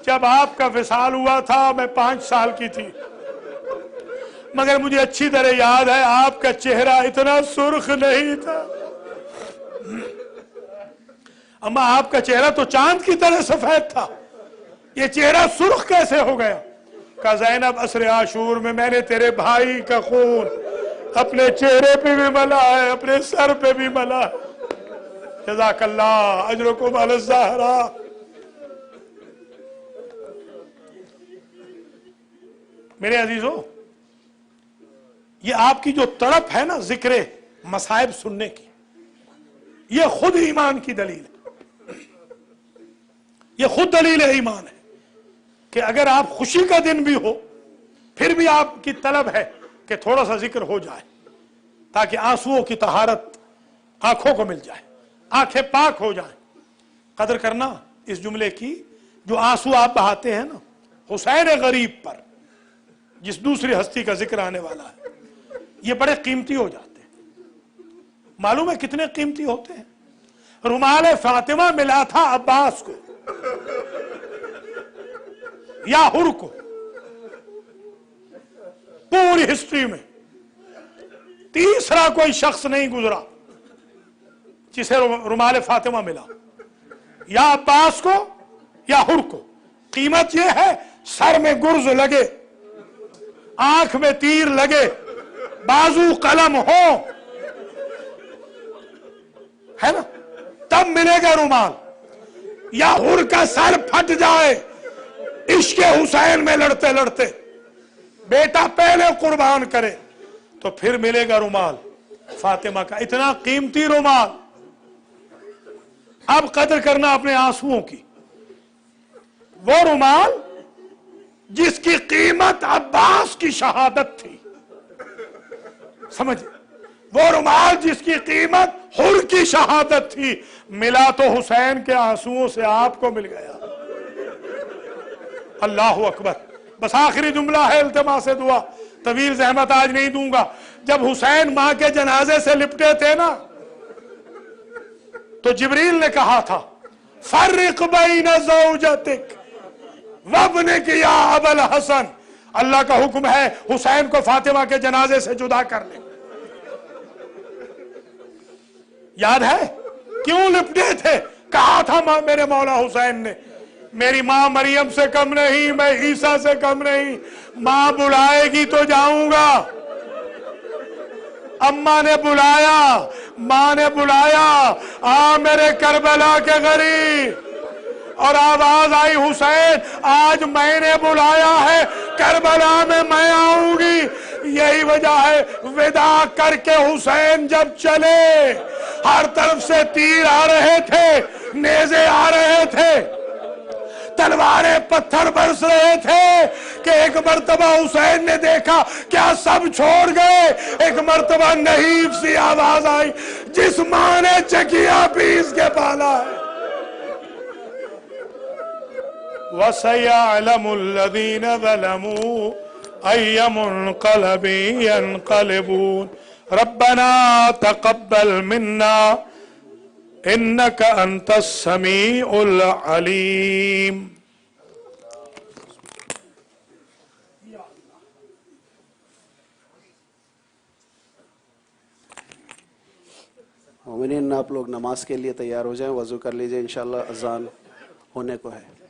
जब आपका विसाल हुआ था मैं 5 साल की थी, मगर मुझे अच्छी तरह याद है आपका चेहरा इतना सुर्ख नहीं था। अम्मा आपका चेहरा तो चांद की तरह सफेद था, ये चेहरा सुर्ख कैसे हो गया। कहा ज़ैनब असर आशूर में मैंने तेरे भाई का खून अपने चेहरे पे भी मला है, अपने सर पे भी मला है। जज़ाकल्लाह अजरुकुम अला ज़हरा। मेरे अजीजों, ये आपकी जो तड़प है ना जिक्र मसाइब सुनने की, ये खुद ईमान की दलील है। ये खुद दलील है ईमान है कि अगर आप खुशी का दिन भी हो फिर भी आपकी तलब है कि थोड़ा सा जिक्र हो जाए ताकि आंसुओं की तहारत आंखों को मिल जाए, आंखें पाक हो जाएं। कदर करना इस जुमले की, जो आंसू आप बहाते हैं ना हुसैन गरीब पर, जिस दूसरी हस्ती का जिक्र आने वाला है, ये बड़े कीमती हो जाते हैं। मालूम है कितने कीमती होते हैं। रुमाल फातिमा मिला था अब्बास को या हुर को, पूरी हिस्ट्री में तीसरा कोई शख्स नहीं गुजरा जिसे रुमाल फातिमा मिला, या अब्बास को या हुर को। कीमत यह है सर में गुर्ज लगे, आंख में तीर लगे, बाजू कलम हो, है ना, तब मिलेगा रुमाल। या हुर का सर फट जाए इश्क हुसैन में लड़ते लड़ते, बेटा पहले कुर्बान करे, तो फिर मिलेगा रुमाल फातिमा का। इतना कीमती रुमाल। अब कदर करना अपने आंसुओं की। वो रुमाल जिसकी कीमत अब्बास की शहादत थी, समझे, वो रुमाल जिसकी कीमत हुर की शहादत थी, मिला तो हुसैन के आंसुओं से आपको मिल गया। अल्लाह अकबर। बस आखिरी जुमला है इल्तिमास दुआ, तवील ज़हमत आज नहीं दूंगा। जब हुसैन मां के जनाजे से लिपटे थे ना, तो जिब्रील ने कहा था फर्रिक बैन ज़ौजतिक वब्निक या अबल हसन, अल्लाह का हुक्म है हुसैन को फातिमा के जनाजे से जुदा कर ले। याद है क्यों लिपटे थे? कहा था मेरे मौला हुसैन ने, मेरी मां मरियम से कम नहीं, मैं ईसा से कम नहीं, मां बुलाएगी तो जाऊंगा। अम्मा ने बुलाया, मां ने बुलाया, आ मेरे करबला के गरीब, और आवाज आई हुसैन आज मैंने बुलाया है, करबला में मैं आऊंगी। यही वजह है विदा करके हुसैन जब चले, हर तरफ से तीर आ रहे थे, नेज़े आ रहे थे, तलवारें पत्थर बरस रहे थे कि एक मर्तबा हुसैन ने देखा क्या सब छोड़ गए। एक मर्तबा नहीफ सी आवाज आई, जिस मां ने चकिया पीस के पाला है। वसयअलमुल्लज़ीन ज़लमू أي منقلب ينقلبون ربنا تقبل منا إنك أنت السميع العليم. مومنین آپ لوگ نماز کے لیے تیار ہو جائیں، وضو کر لیجئے، انشاءاللہ اذان ہونے کو ہے.